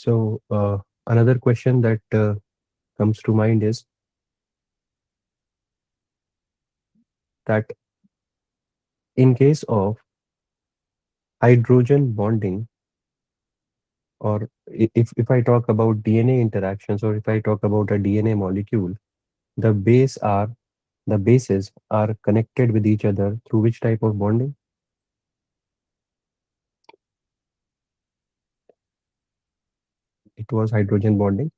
So, another question that comes to mind is that in case of hydrogen bonding, or if I talk about DNA interactions, or if I talk about a DNA molecule, the the bases are connected with each other through which type of bonding? It was hydrogen bonding.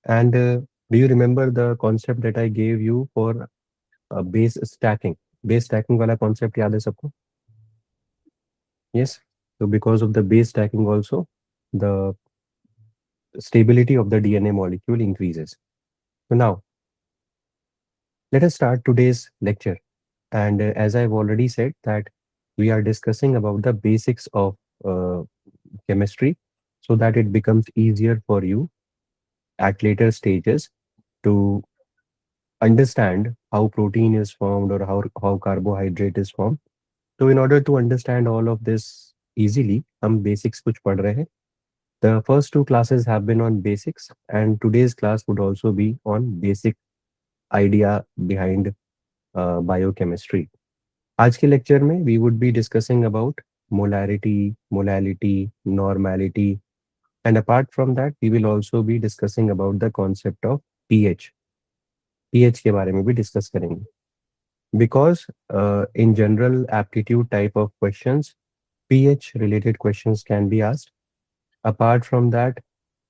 And do you remember the concept that I gave you for base stacking? Base stacking वाला concept याद है सबको? Yes. So because of the base stacking also, the stability of the DNA molecule increases. So now, let us start today's lecture. And as I've already said that we are discussing about the basics of uh, chemistry so that it becomes easier for you at later stages to understand how protein is formed or how carbohydrate is formed. So in order to understand all of this easily, हम basics कुछ पढ़ रहे हैं. The first two classes have been on basics, and today's class would also be on basic idea behind biochemistry. आज के lecture में we would be discussing about molarity, molality, normality, and apart from that, we will also be discussing about the concept of pH. pH के बारे में भी discuss करेंगे. Because in general aptitude type of questions, pH related questions can be asked. Apart from that,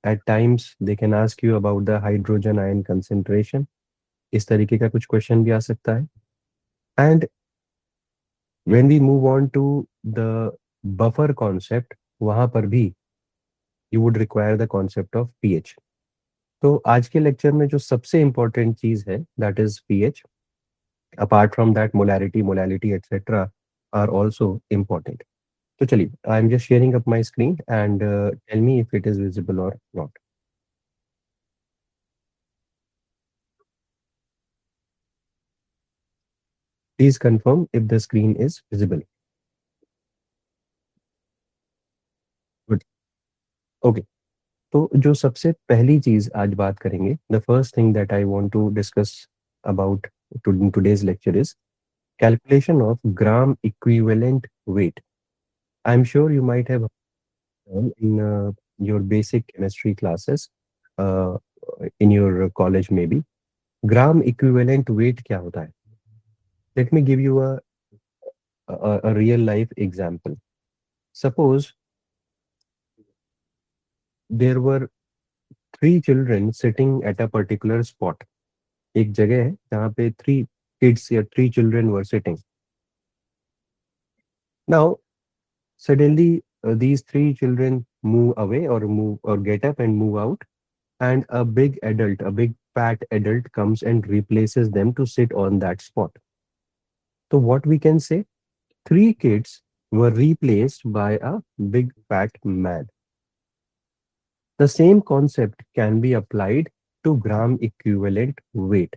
at times they can ask you about the hydrogen ion concentration. इस तरीके का कुछ question भी आ सकता है. And when we move on to the buffer concept, वहाँ पर भी you would require the concept of pH. तो आज के लेक्चर में जो सबसे इम्पोर्टेंट चीज़ है that is pH. Apart from that, molarity, molality, etc. are also important. तो चलिए, I am just sharing up my screen and tell me if it is visible or not. Please confirm if the screen is visible. Good. Okay. तो जो सबसे पहली चीज आज बात करेंगे, the first thing that I want to discuss about today's lecture is calculation of gram equivalent weight. I'm sure you might have heard in your basic chemistry classes, uh, in your college maybe. Gram equivalent weight क्या होता है? Let me give you a real life example. Suppose there were three children sitting at a particular spot. एक जगह है जहाँ पे three kids या three children were sitting. Now, suddenly these three children move away or move or get up and move out, and a big adult, a big fat adult comes and replaces them to sit on that spot. So what we can say? Three kids were replaced by a big fat man. The same concept can be applied to gram equivalent weight.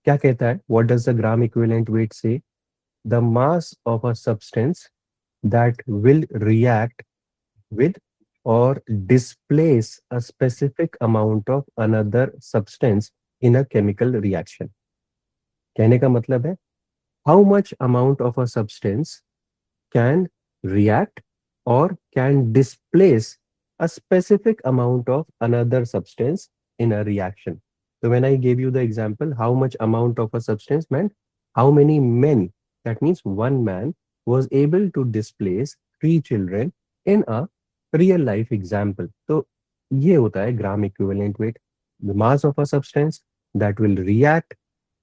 क्या कहता है? What does the gram equivalent weight say? The mass of a substance that will react with or displace a specific amount of another substance in a chemical reaction. कहने का मतलब है how much amount of a substance can react or can displace a specific amount of another substance in a reaction. So when I gave you the example, how much amount of a substance meant how many men, that means one man was able to displace three children in a real life example. So ये होता है gram equivalent weight, the mass of a substance that will react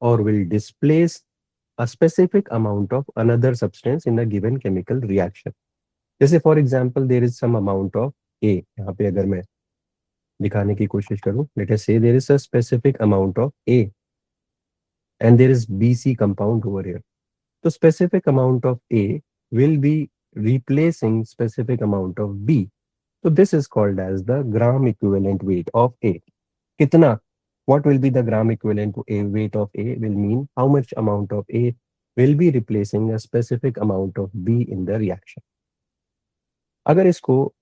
or will displace a specific amount of another substance in a given chemical reaction. जैसे for example there is some amount of A, यहाँ पे अगर मैं दिखाने की कोशिश करूँ, let us say there is a specific amount of A and there is BC compound over here. So specific amount of A will be replacing specific amount of B. So this is called as the gram equivalent weight of A. कितना? What will be the gram equivalent weight of A will mean how much amount of A will be replacing a specific amount of B in the reaction. अगर इसको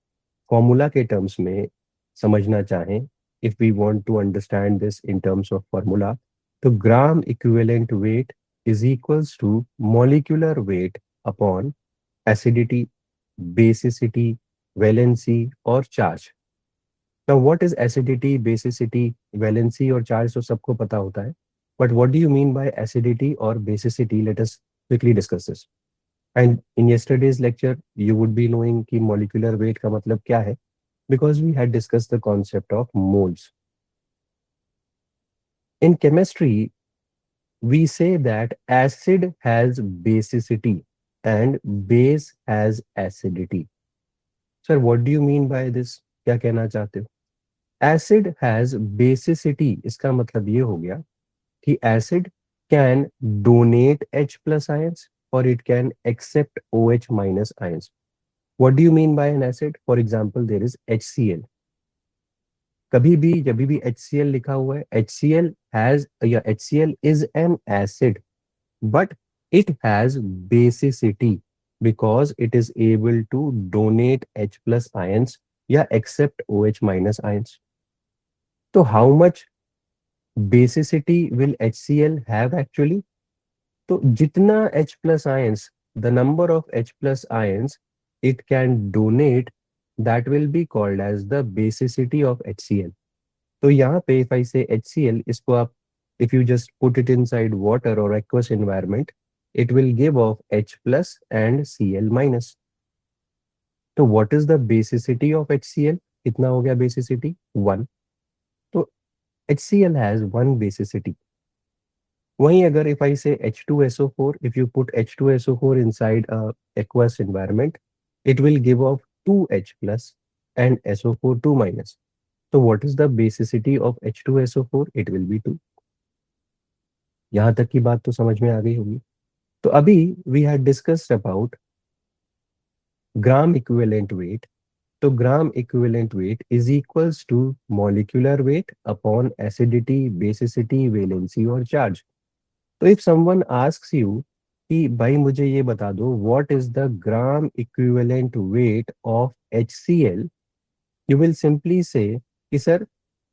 formula के terms में समझना चाहें, if we want to understand this in terms of formula, तो ग्राम equivalent wait is equals to molecular weight upon acidity, basicity, valency और charge. Now what is acidity, basicity, valency और charge तो सबको पता होता है. But what do you mean by acidity or basicity? Let us quickly discuss this. And in yesterday's lecture, you would be knowing कि molecular weight का मतलब क्या है, because we had discussed the concept of moles. In chemistry, we say that acid has basicity and base has acidity. Sir, what do you mean by this? क्या कहना चाहते हो? Acid has basicity. इसका मतलब ये हो गया कि acid can donate H plus ions or it can accept OH minus ions. What do you mean by an acid? For example, there is HCl. कभी भी जब भी HCl लिखा हुआ है, HCl has या HCl is an acid, but it has basicity because it is able to donate H plus ions या accept OH minus ions. तो how much basicity will HCl have actually? तो जितना H plus ions, the number of H plus ions it can donate, that will be called as the basicity of HCl. तो यहाँ पे if I say HCl, इसको आप if you just put it inside water or aqueous environment, it will give off H plus and Cl minus. तो what is the basicity of HCl? कितना हो गया basicity? 1. तो HCl has 1 basicity. वहीं अगर if I say H2SO4, if you put H2SO4 inside a aqueous environment, it will give off 2H plus and SO4 2 minus. So what is the basicity of H2SO4? It will be 2. यहाँ तक की बात तो समझ में आ गई होगी. तो अभी we had discussed about gram equivalent weight. तो gram equivalent weight is equals to molecular weight upon acidity, basicity, valency और charge. तो if someone asks you कि भाई मुझे ये बता दो what is the gram equivalent weight of HCl, you will simply say कि sir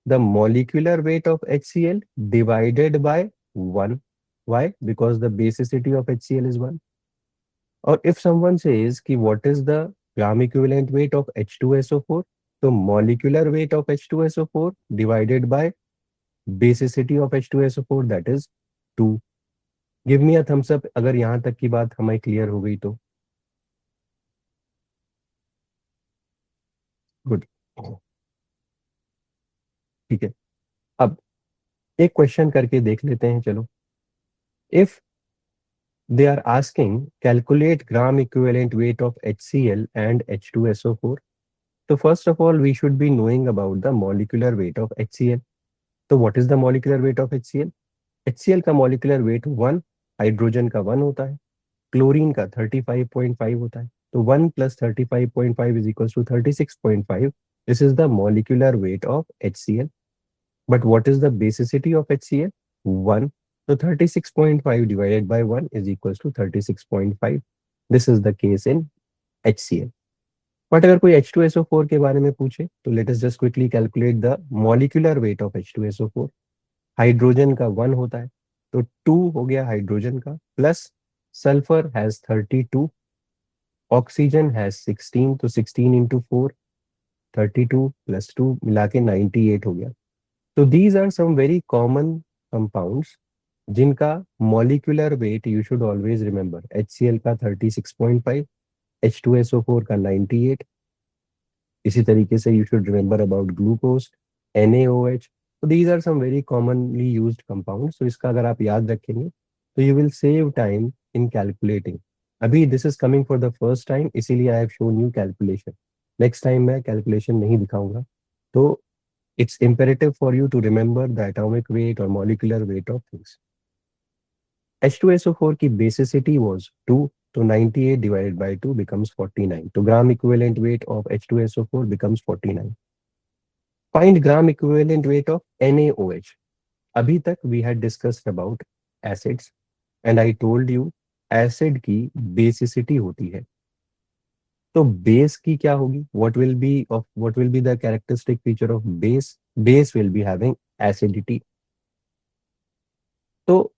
the molecular weight of HCl divided by 1. Why? Because the basicity of HCl is 1. Or if someone says कि what is the gram equivalent weight of H2SO4, तो molecular weight of H2SO4 divided by basicity of H2SO4, that is 2. Give me a thumbs up अगर यहाँ तक की बात हमें clear हो गई तो. गुड. ठीक है. अब एक क्वेश्चन करके देख लेते हैं. चलो, if they are asking calculate gram equivalent weight of HCl and H2SO4, so first of all we should be knowing about the molecular weight of HCl. तो what is the molecular weight of HCl? HCl का molecular weight 1, hydrogen का 1 होता है, chlorine का 35.5 होता है. तो 1 plus 35.5 is equals to 36.5. This is the molecular weight of HCl. But what is the basicity of HCl? 1. So 36.5 divided by 1 is equals to 36.5. This is the case in HCl. But अगर कोई H2SO4 के बारे में पूछे तो let us just quickly calculate the molecular weight of H2SO4. Hydrogen का 1 होता है तो 2 हो गया हाइड्रोजन का, plus sulphur has 32, oxygen has 16, तो 16 इंटू 4, 32 प्लस 2 मिला के 98 हो गया. तो these are some very common compounds जिनका molecular weight you should always remember. HCl का 36.5, H2SO4 का 98. इसी तरीके से you should remember about glucose, NaOH. तो these are some very commonly used compounds. तो इसका अगर आप याद रखेंगे तो you will save time in calculating. अभी this is coming for the first time, इसीलिए I have shown you calculation. Next time मैं कैलकुलेशन नहीं दिखाऊंगा. तो it's imperative for you to remember the atomic weight or molecular weight of things. H2SO4 की basicity was 2, तो 98 divided by 2 becomes 49. तो gram equivalent weight of H2SO4 becomes 49. Find gram equivalent weight of NaOH. अभी तक we had discussed about acids and I told you acid की basicity होती है. तो base की क्या होगी, what will be the characteristic feature of base? Base will be having acidity. तो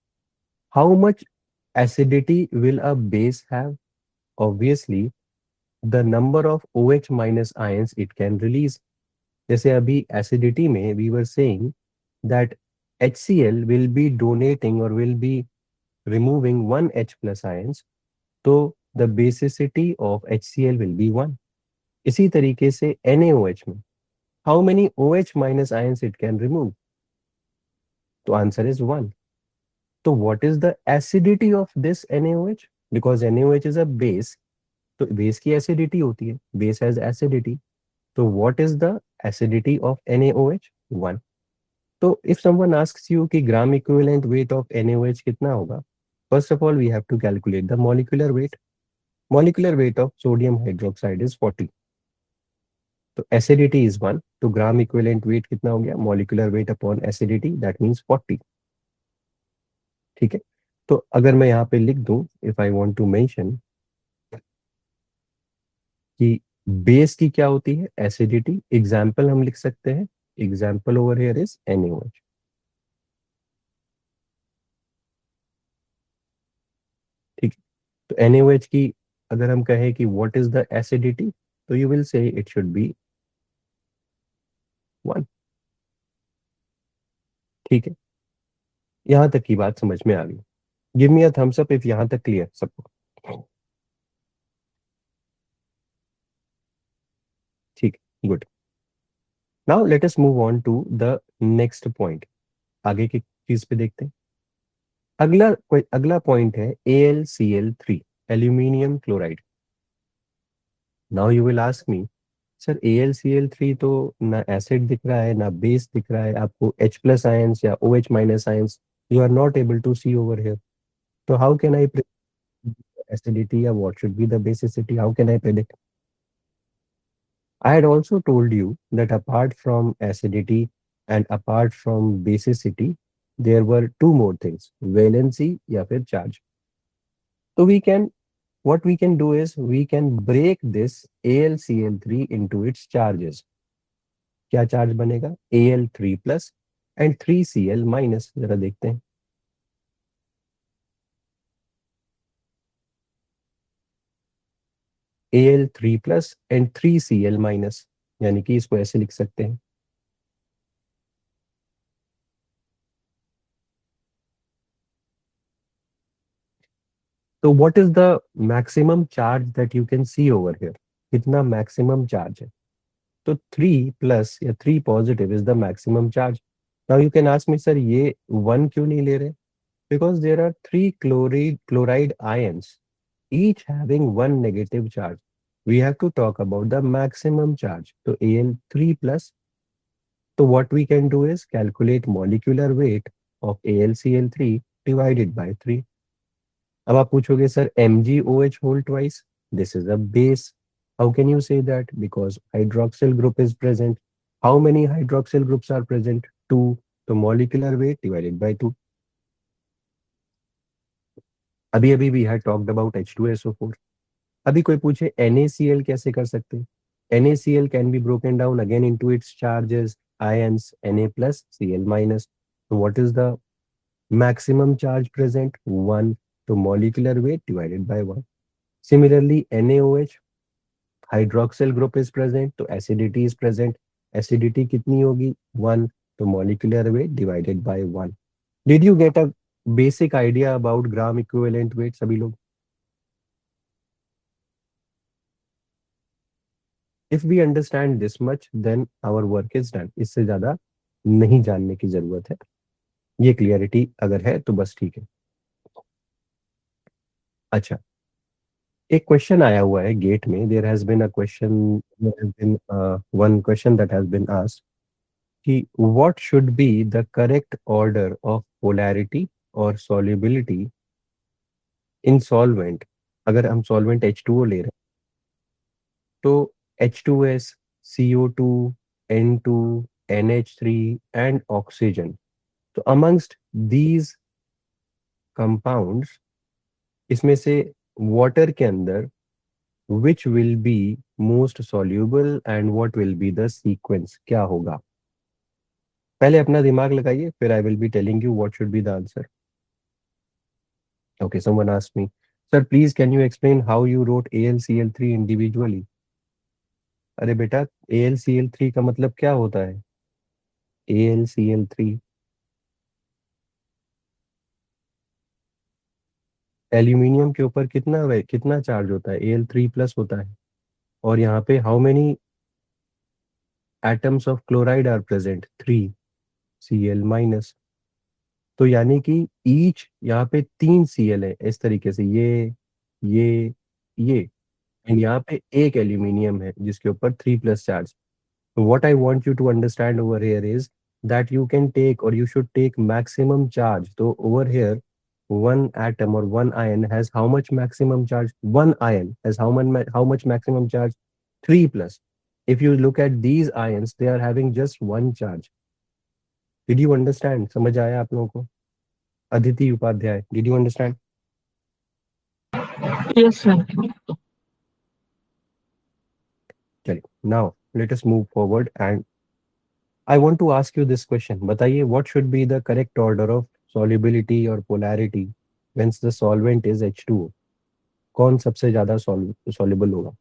how much acidity will a base have? Obviously, the number of OH minus ions it can release. जैसे अभी acidity में we were saying that HCl will be donating or will be removing one H plus ions, तो the basicity of HCl will be 1. इसी तरीके से NaOH में how many OH minus ions it can remove? तो answer is 1. तो what is the acidity of this NaOH? Because NaOH is a base, तो base की acidity होती है, बेस हैज एसिडिटी. तो what is the acidity of NaOH? 1. तो if someone asks you कि gram equivalent weight of NaOH कितना होगा, first of all we have to calculate the molecular weight. Molecular weight of sodium hydroxide is 40. तो acidity is 1, तो ग्राम equivalent wait कितना हो गया, molecular weight upon acidity, that means 40. ठीक है. तो अगर मैं यहाँ पे लिख दूं, if I want to mention कि बेस की क्या होती है, एसिडिटी, एग्जाम्पल हम लिख सकते हैं. Example over here is NaOH. ठीक है. तो NaOH की अगर हम कहें कि व्हाट इज द एसिडिटी, तो you will say it should be 1. ठीक है. यहाँ तक की बात समझ में आ गई. Give me a thumbs up if यहाँ तक क्लियर सबको. ठीक है, good. Now let us move on to the next point. आगे की चीज पे देखते हैं. अगला पॉइंट है AlCl3, aluminium chloride. Now you will ask me, sir AlCl3 तो ना एसिड दिख रहा है ना बेस दिख रहा है, आपको H प्लस आयंस या OH minus ions you are not able to see over here. तो हाउ कैन आई acidity या what should be the basicity, how can I predict? I had also told you that apart from acidity and apart from basicity, there were two more things, valency या फिर charge. So what we can do is we can break this AlCl3 into its charges. क्या charge बनेगा, Al3 plus and 3Cl minus. जरा देखते हैं. Al3 plus and 3Cl minus, यानी कि इसको ऐसे लिख सकते हैं. तो what is the maximum charge that you can see over here? कितना मैक्सिमम चार्ज है? तो 3 प्लस या 3 positive is the maximum charge. Now you can ask me, sir ये 1 क्यों नहीं ले रहे? Because there are 3 chloride ions each having one negative charge. We have to talk about the maximum charge. So Al3 plus. So what we can do is calculate molecular weight of AlCl3 divided by 3. अब आप पूछोगे sir MgOH whole twice. This is a base. How can you say that? Because hydroxyl group is present. How many hydroxyl groups are present? 2. So molecular weight divided by 2. अभी अभी we had talked about H2SO4. अभी कोई पूछे NaCl कैसे कर सकते हैं? NaCl can be broken down again into its charges, ions, Na plus, Cl minus. So what is the maximum charge present? 1. So molecular weight divided by 1. Similarly, NaOH, hydroxyl group is present, तो acidity is present. Acidity कितनी होगी? 1. तो molecular weight divided by 1. Did you get a basic idea about gram equivalent weight सभी लोग? If we understand this much then our work is done. इससे ज्यादा नहीं जानने की जरूरत है. ये क्लियरिटी अगर है तो बस ठीक है. अच्छा, एक क्वेश्चन आया हुआ है गेट में. There has been a question, one question that has been asked कि what should be the correct order of polarity और सॉल्युबिलिटी इन सॉल्वेंट. अगर हम सॉल्वेंट H2O ले रहे हैं तो H2S, CO2, N2, NH3 and oxygen. तो amongst these compounds, इसमें से वाटर के अंदर which will be most soluble and what will be the sequence, क्या होगा? पहले अपना दिमाग लगाइए, फिर I will be telling you what should be the answer. Okay, someone asked me, sir, please can you explain how you wrote AlCl3 individually? अरे बेटा, AlCl3 का मतलब क्या होता है? AlCl3 एल्यूमिनियम के ऊपर कितना चार्ज होता है? Al3 प्लस होता है. और यहाँ पे how many atoms of chloride are present? 3. Cl-. तो यानी कि ईच यहाँ पे 3 Cl है इस तरीके से, ये एंड यहाँ पे एक एल्यूमिनियम है जिसके ऊपर 3 plus charge. What I want you to understand over here is that you can take or you should take maximum charge. So over here, one atom or one ion has how much maximum charge? One ion has how much maximum charge? 3 plus. If you look at these ions, they are having just one charge. Did you understand? समझ आया आप लोगों को? Aditi Upadhyay, did you understand? Yes, sir. चलिए, now let us move forward and I want to ask you this question. बताइए, what should be the correct order of solubility or polarity when the solvent is H2O? कौन सबसे ज्यादा soluble होगा?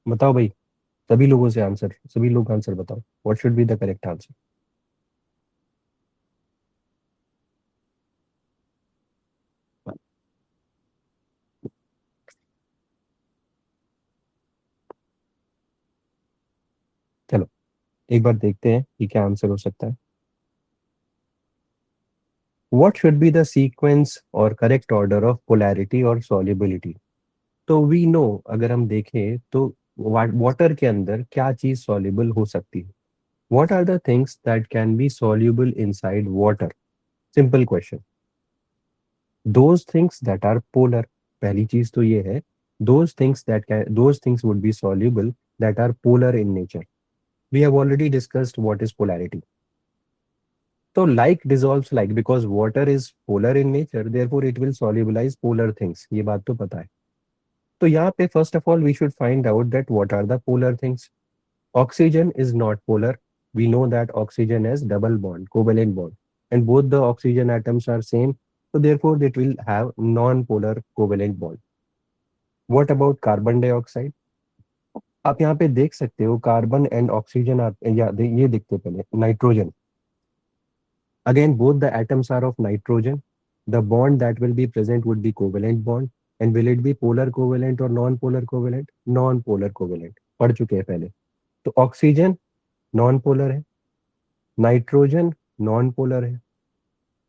बताओ भाई, सभी लोग आंसर बताओ. What should be the correct answer? चलो एक बार देखते हैं कि क्या आंसर हो सकता है. What should be the sequence or correct order of polarity or solubility? तो we know, अगर हम देखें तो वाटर के अंदर क्या चीज सॉल्युबल हो सकती है? What are the things that can be soluble inside water? Simple question. Those things that are polar. पहली चीज तो ये है, those things would be soluble that are polar in nature. We have already discussed what is polarity. So like dissolves like, because water is polar in nature, therefore it will solubilize polar things. ये बात तो पता है. तो यहाँ पे first of all we should find out that what are the polar things. Oxygen is not polar. We know that oxygen has double bond, covalent bond, and both the oxygen atoms are same. So therefore, it will have non-polar covalent bond. What about carbon dioxide? आप यहाँ पे देख सकते हो carbon and oxygen ये देखते पहले nitrogen. Again, both the atoms are of nitrogen. The bond that will be present would be covalent bond. And will it be polar covalent or non-polar covalent? Non-polar covalent. पढ़ चुके हैं पहले. तो oxygen non polar है, nitrogen non polar है.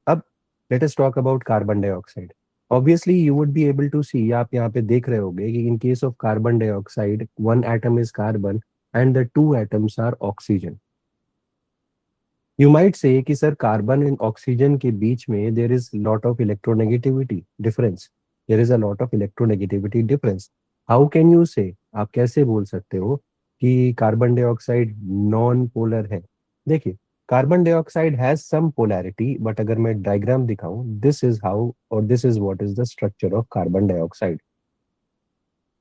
अब let us talk about carbon dioxide. Obviously you would be able to see, आप यहाँ पे देख रहे होंगे कि in case of carbon dioxide one atom is carbon and the two atoms are oxygen. You might say कि sir carbon and oxygen के बीच में there is lot of electronegativity difference. There is a lot of electronegativity difference. How can you से, आप कैसे बोल सकते हो कि कार्बन डाइऑक्साइड नॉन पोलर है? देखिए, carbon dioxide has some polarity, but अगर मैं डायग्राम दिखाऊं, दिस इज हाउ और this is what is the structure of carbon dioxide.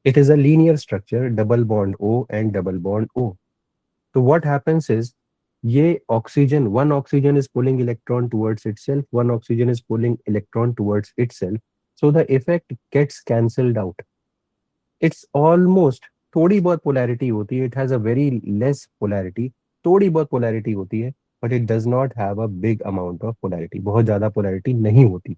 It is a linear structure, double bond O and double bond O. तो what happens is, ये oxygen, one oxygen is pulling electron towards itself, one oxygen is pulling electron towards itself. So the effect gets cancelled out. It's almost, थोड़ी बहुत polarity होती है, it has a very less polarity, थोड़ी बहुत polarity होती है, but it does not have a big amount of polarity. बहुत ज्यादा पोलैरिटी नहीं होती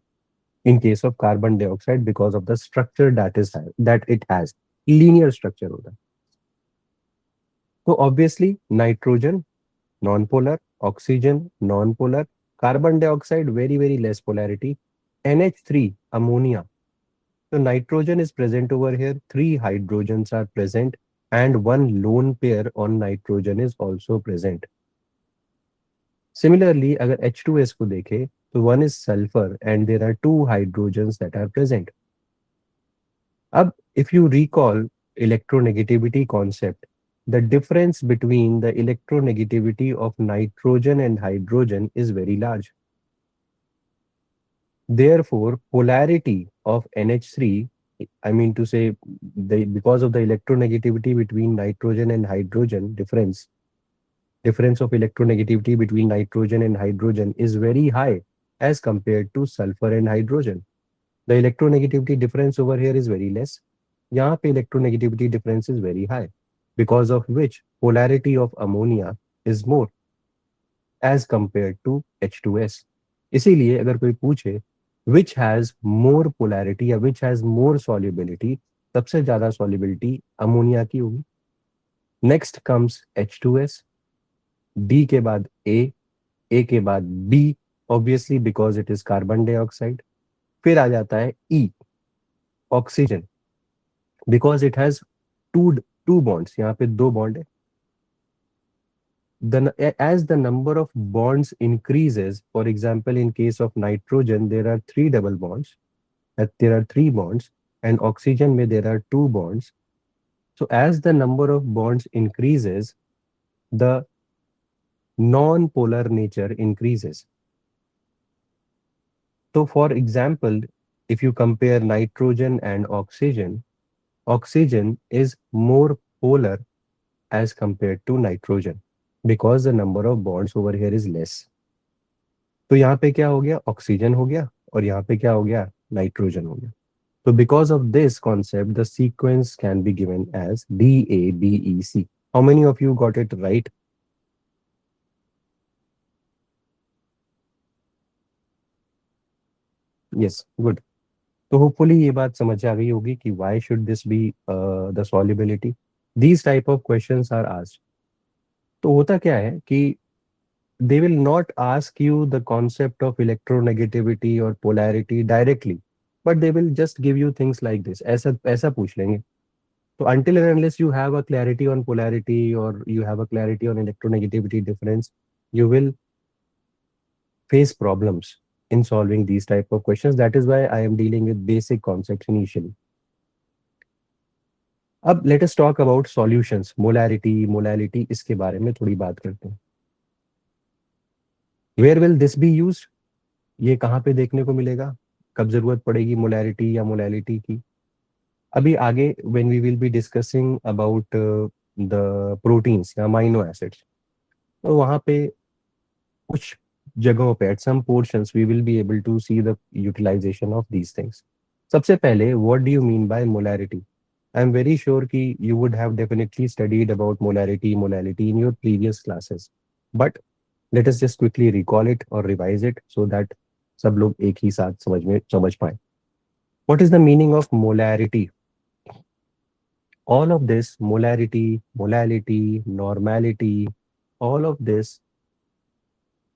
इन case of carbon dioxide because of the structure that it has. Linear structure होता है. तो obviously nitrogen non polar, oxygen non polar, carbon dioxide very very less polarity, NH3, ammonia. So nitrogen is present over here, three hydrogens are present, and one lone pair on nitrogen is also present. Similarly, अगर H2S को देखें, तो one is sulfur and there are two hydrogens that are present. अब if you recall electronegativity concept, the difference between the electronegativity of nitrogen and hydrogen is very large. Therefore, polarity of NH3, I mean to say, because of the electronegativity between nitrogen and hydrogen difference of electronegativity between nitrogen and hydrogen is very high as compared to sulfur and hydrogen. The electronegativity difference over here is very less. यहाँ पे electronegativity difference is very high, because of which polarity of ammonia is more as compared to H2S. इसीलिए अगर कोई पूछे which has more polarity या which has more solubility, सबसे ज्यादा solubility ammonia की होगी. Next comes H2S, D के बाद A के बाद B, obviously because it is carbon dioxide. फिर आ जाता है E, oxygen, because it has two bonds. यहाँ पे दो बॉन्ड है. As the number of bonds increases, for example, in case of nitrogen, there are three double bonds, there are three bonds, and oxygen में there are two bonds. So as the number of bonds increases, the non-polar nature increases. So for example, if you compare nitrogen and oxygen is more polar as compared to nitrogen, because the number of bonds over here is less. तो यहाँ पे क्या हो गया, oxygen हो गया, और यहाँ पे क्या हो गया, नाइट्रोजन हो गया. So because of this concept, the sequence can be given as DABEC. How many of you got it right? Yes, good. तो hopefully ये बात समझ आ गई होगी कि why should this be the solubility? These type of questions are asked. तो होता क्या है कि they will not ask you the concept of electronegativity or polarity directly, but they will just give you things like this. ऐसा ऐसा पूछ लेंगे. So until and unless you have a clarity on polarity or you have a clarity on electronegativity difference, you will face problems in solving these type of questions. That is why I am dealing with basic concepts initially. अब let us talk about solutions, molality, इसके बारे में थोड़ी बात करते हैं. Where will this be used? ये कहाँ पे देखने को मिलेगा, कब जरूरत पड़ेगी मोलैरिटी या मोलैलिटी की? अभी आगे when we will be discussing about the proteins या amino acids, तो वहाँ पे कुछ जगहों पे at some portions we will be able to see the utilization of these things. सबसे पहले what do you mean by molarity? I am very sure कि you would have definitely studied about molarity, molality in your previous classes. But let us just quickly recall it or revise it so that सब लोग एक ही साथ समझ पाए. What is the meaning of molarity? All of this, molarity, molality, normality, all of this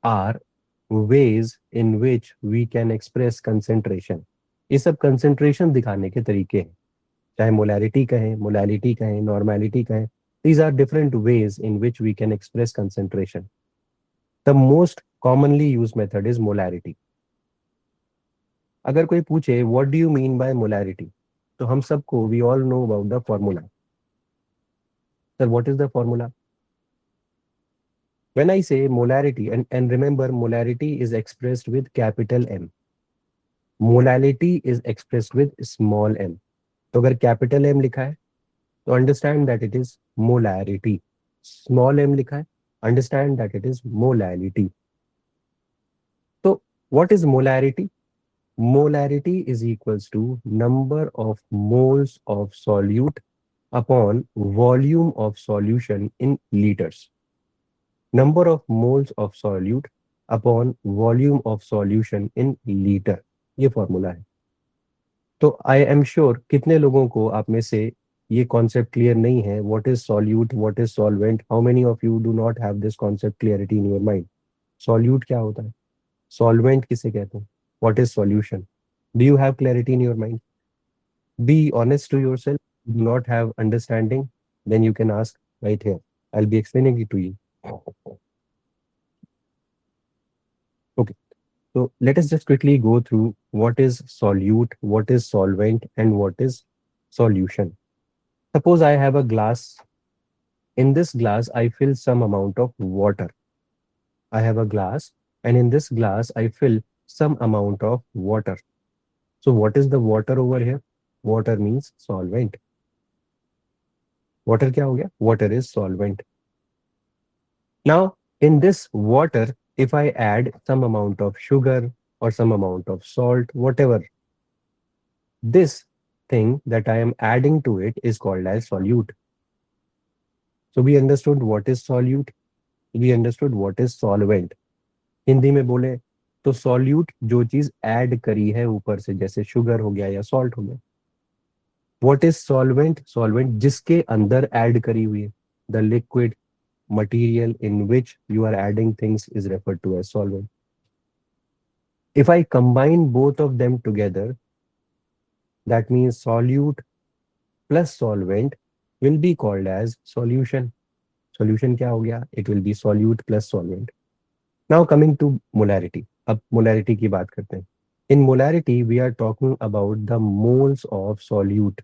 are ways in which we can express concentration. ये सब concentration दिखाने के तरीके हैं. चाहे molarity कहें, molality कहें, normality कहें, these are different ways in which we can express concentration. The most commonly used method is molarity. अगर कोई पूछे what do you mean by molarity, तो हम सबको we all know about the formula. Sir, what is the formula? When I say molarity, and remember molarity is expressed with capital M. Molality is expressed with small m. तो अगर capital M लिखा है, तो understand that it is molarity. Small m लिखा है, understand that it is molality. So what is molarity? Molarity is equals to number of moles of solute upon volume of solution in liters. Number of moles of solute upon volume of solution in liter. ये formula है. तो I am sure कितने लोगों को आप में से ये कॉन्सेप्ट क्लियर नहीं है. What is solute, what is solvent? How many of you do not have this concept clarity in your mind? Solute क्या होता है, सॉल्वेंट किसे कहते हैं, what is solution? Do you have clarity in your mind? Be honest to yourself. Do not have understanding, then you can ask right here. I'll be explaining it to you. Okay. So let us just quickly go through what is solute, what is solvent, and what is solution. Suppose I have a glass. In this glass, I fill some amount of water. I have a glass, and in this glass, I fill some amount of water. So what is the water over here? Water means solvent. Water क्या हो गया? Water is solvent. Now, in this water, if I add some amount of sugar or some amount of salt, whatever, this thing that I am adding to it is called as solute. So we understood what is solute. We understood what is solvent. Hindi में बोले तो solute जो चीज add करी है ऊपर से, जैसे शुगर हो गया या सॉल्ट हो गया. What is solvent? सॉल्वेंट जिसके अंदर ऐड करी हुई है. The liquid material in which you are adding things is referred to as solvent. If I combine both of them together, that means solute plus solvent will be called as solution. Solution क्या हो गया? It will be solute plus solvent. Now coming to molarity. अब molarity की बात करते हैं. In molarity, we are talking about the moles of solute.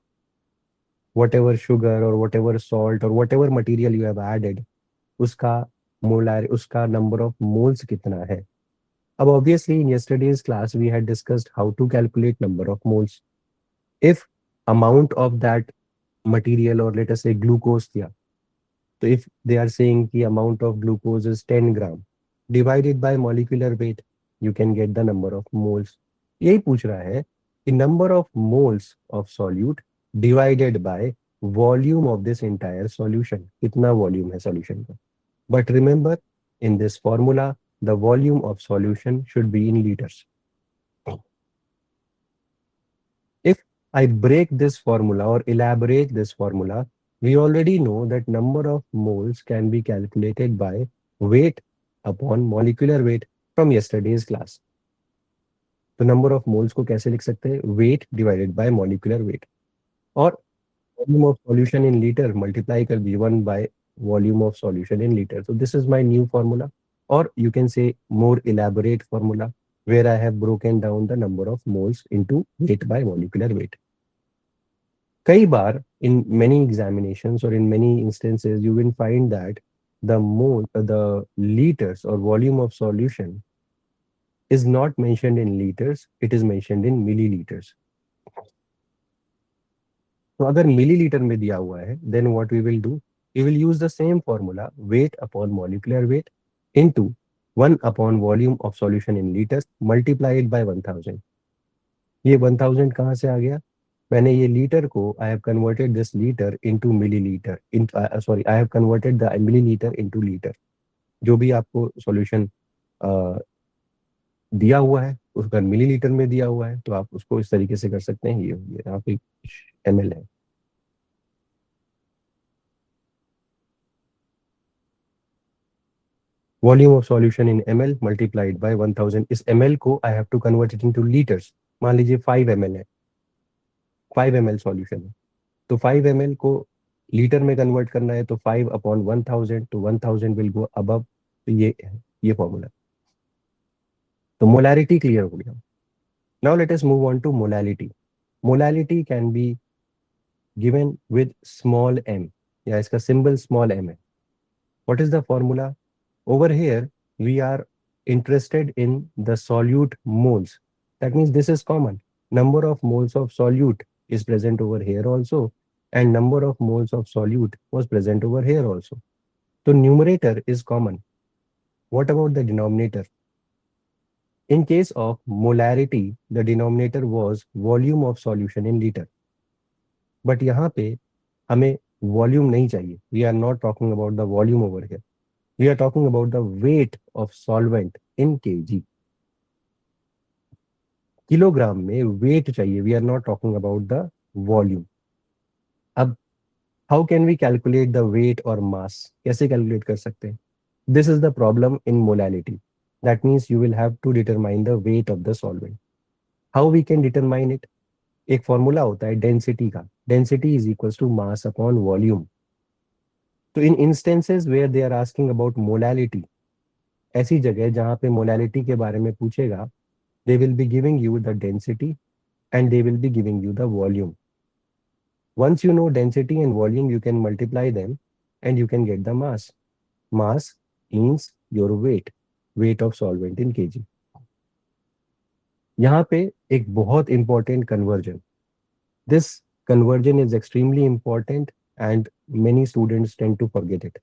Whatever sugar or whatever salt or whatever material you have added, उसका molar उसका number of moles कितना है. अब obviously in yesterday's class we had discussed how to calculate number of moles. If amount of that material, or let us say glucose दिया, so if they are saying the amount of glucose is 10 gram divided by molecular weight, you can get the number of moles. यही पूछ रहा है कि number of moles of solute divided by volume of this entire solution. कितना volume है solution का. But remember, in this formula, the volume of solution should be in liters. If I break this formula or elaborate this formula, we already know that number of moles can be calculated by weight upon molecular weight from yesterday's class. तो number of moles को कैसे लिख सकते हैं? Weight divided by molecular weight. और volume of solution in liter multiply कर भी 1 by volume of solution in liter. So this is my new formula, or you can say more elaborate formula, where I have broken down the number of moles into weight by molecular weight. कई बार in many examinations or in many instances you will find that the liters or volume of solution is not mentioned in liters, it is mentioned in milliliters. तो अगर millilitre में दिया हुआ है, then what we will do, we will use the same formula, weight upon molecular weight into 1 upon volume of solution in liters multiplied by 1000. ये 1000 कहाँ से आ गया? मैंने ये लीटर को, I have converted this liter into milliliter. I have converted the milliliter into liter. जो भी आपको solution दिया हुआ है, उसका मिलीलीटर में दिया हुआ है, तो आप उसको इस तरीके से कर सकते हैं. ये यहाँ पे ml है. Volume of solution in ml multiplied by 1000. इस ml को I have to convert it into liters. मान लीजिए 5 ml है, 5 ml सॉल्यूशन है, तो 5 ml को लीटर में कन्वर्ट करना है, तो 5 अपॉन 1000, तो 1000 विल गो अबव. तो ये फॉर्मूला. तो मोलैरिटी क्लियर हो गया. Now let us move on to molality. Molality can be given with small m, या इसका सिंबल स्मॉल m है. व्हाट इज द फॉर्मूला? Over here, we are interested in the solute moles. That means this is common. Number of moles of solute is present over here also, and number of moles of solute was present over here also. So numerator is common. What about the denominator? In case of molarity, the denominator was volume of solution in liter. But यहाँ पे हमें volume नहीं चाहिए. We are not talking about the volume over here. We are talking about the weight of solvent in kg. Kilogram में weight चाहिए. We are not talking about the volume. अब how can we calculate the weight or mass? कैसे calculate कर सकते हैं? This is the problem in molality. That means you will have to determine the weight of the solvent. How we can determine it? एक formula होता है density का, density is equals to mass upon volume. तो in instances where they are asking about molality, ऐसी जगह जहाँ पे molality के बारे में पूछेगा, they will be giving you the density and they will be giving you the volume. Once you know density and volume, you can multiply them and you can get the mass. Mass means your weight, weight of solvent in kg. यहाँ पे एक बहुत important conversion. This conversion is extremely important and many students tend to forget it.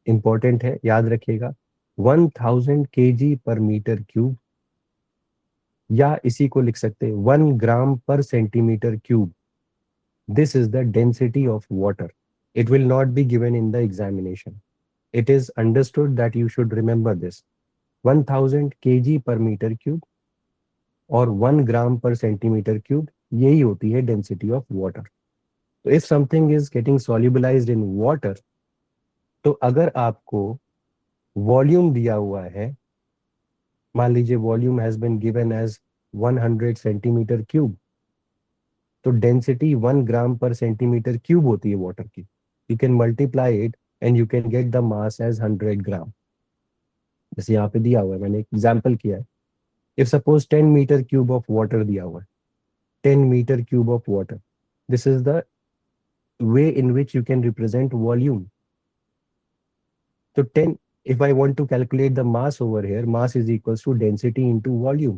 Important है, याद रखिएगा, 1000 kg per meter cube, या इसी को लिख सकते हैं 1 gram per centimeter cube. This is the density of water. It will not be given in the examination. It is understood that you should remember this. 1000 kg per meter cube और 1 gram per centimeter cube, यही होती है density of water. So if something is getting solubilized in water, तो अगर आपको volume दिया हुआ है, मान लीजिए volume has been given as 100 centimetre cube, तो डेंसिटी 1 ग्राम पर सेंटीमीटर क्यूब होती है वाटर की. You can multiply it and you can get the mass as 100 gram. जैसे यहाँ पे दिया हुआ है, मैंने एक एग्जाम्पल किया है. If suppose 10 metre cube of water दिया हुआ है, 10 metre cube of water, this is the way in which you can represent volume. तो 10, if I want to calculate the mass over here, mass is equals to density into volume.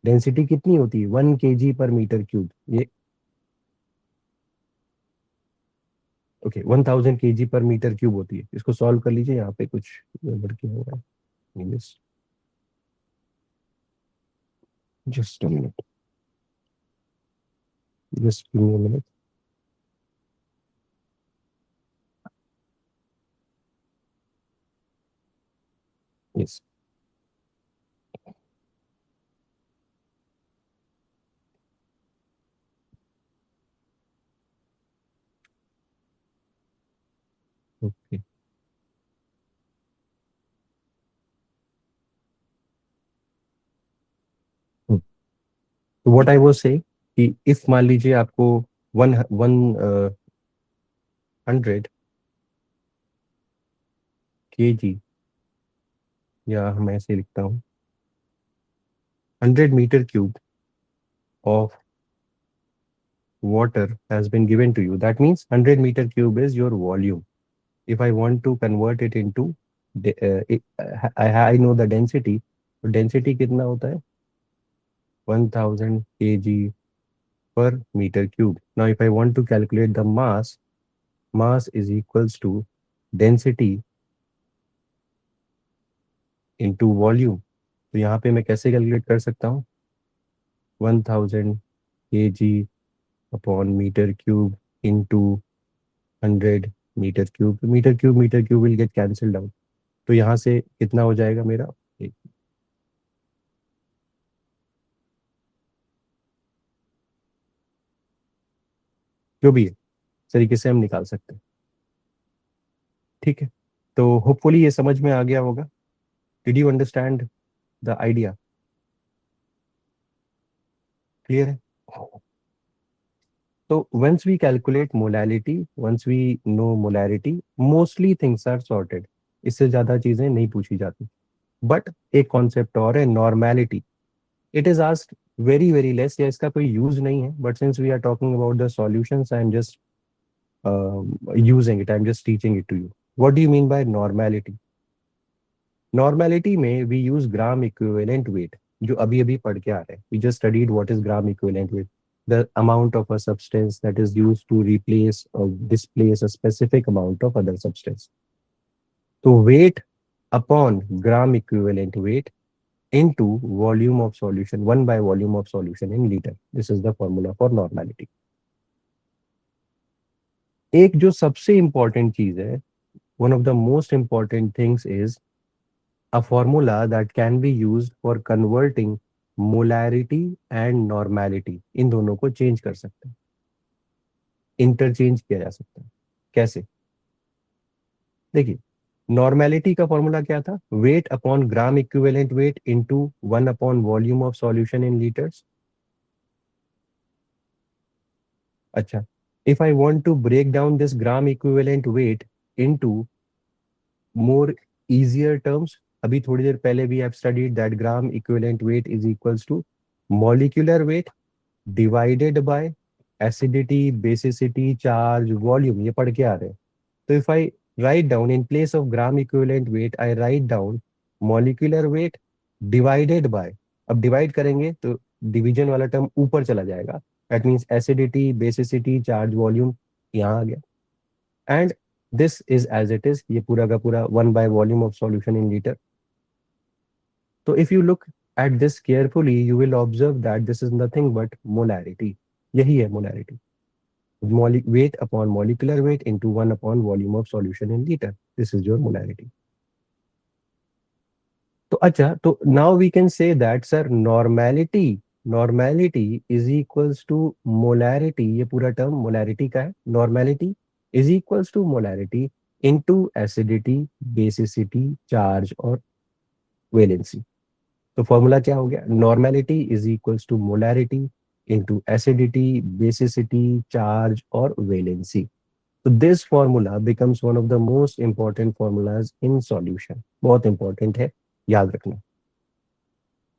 Density कितनी होती है? 1 kg पर metre cube. ये okay 1000 kg पर metre cube होती है. इसको सॉल्व कर लीजिए, यहाँ पे कुछ गड़बड़ किया हुआ है. Just a minute, just give me a minute. Yes, okay. तो व्हाट आई वाज सेइंग कि इफ मान लीजिए आपको 100 kg, या मैं ऐसे लिखता हूँ 100 metre cube of water has been given to you, that means 100 meter cube is your volume. If I want to convert it into I know the density. तो density कितना होता है? 1000 kg per meter cube. Now if I want to calculate the mass, mass is equals to density into volume. तो यहाँ पे मैं कैसे calculate कर सकता हूँ? 1000 kg upon meter cube into 100 metre cube will get cancelled out. तो यहाँ से कितना हो जाएगा मेरा? जो भी है इस तरीके से हम निकाल सकते हैं. ठीक है, तो होपफुली ये समझ में आ गया होगा. Did you understand the idea? Clear है? तो once we calculate molality, once we know molarity, mostly things are sorted. इससे ज़्यादा चीज़ें नहीं पूछी जाती. बट एक कॉन्सेप्ट और है, normality. It is asked very very less, या इसका कोई यूज नहीं है. But since we are talking about the solutions, I am just using it, I'm just teaching it to you. What do you mean by normality? Normality में we use gram equivalent weight, जो अभी अभी पढ़ के आ रहे हैं. We just studied what is gram equivalent weight, the amount of a substance that is used to replace or displace a specific amount of other substance. तो weight upon gram equivalent weight into volume of solution, 1 by volume of solution in liter. This is the formula for normality. एक जो सबसे important चीज है, one of the most important things is a formula that can be used for converting molarity and normality. इन दोनों को change कर सकते हैं, इंटरचेंज किया जा सकता है. कैसे? देखिए, नॉर्मेलिटी का फॉर्मूला क्या था? Weight upon gram equivalent weight into 1 upon volume of solution in litres. अच्छा, if I want to break down this gram equivalent weight into more easier terms, अभी थोड़ी देर पहले we have studied that gram equivalent weight is equals to molecular weight divided by acidity, basicity, charge, volume, ये पढ़ के आ रहे हैं. So if I write down in place of gram equivalent weight, I write down molecular weight divided by, अब divide करेंगे तो division वाला term ऊपर चला जाएगा. That means acidity, basicity, charge, volume यहाँ आ गया. And this is as it is, ये पूरा का पूरा 1 by volume of solution in liter. So if you look at this carefully, you will observe that this is nothing but molarity. यही है molarity. Weight upon molecular weight into 1 upon volume of solution in liter. This is your molarity. तो अच्छा, तो now we can say that sir normality is equals to molarity. ये पूरा term molarity का है. Normality is equals to molarity into acidity, basicity, charge और valency. तो formula क्या हो गया? Normality is equals to molarity into acidity, basicity, charge और वेलेंसी. तो this formula becomes one of the most important formulas in solution. बहुत important है, याद रखना.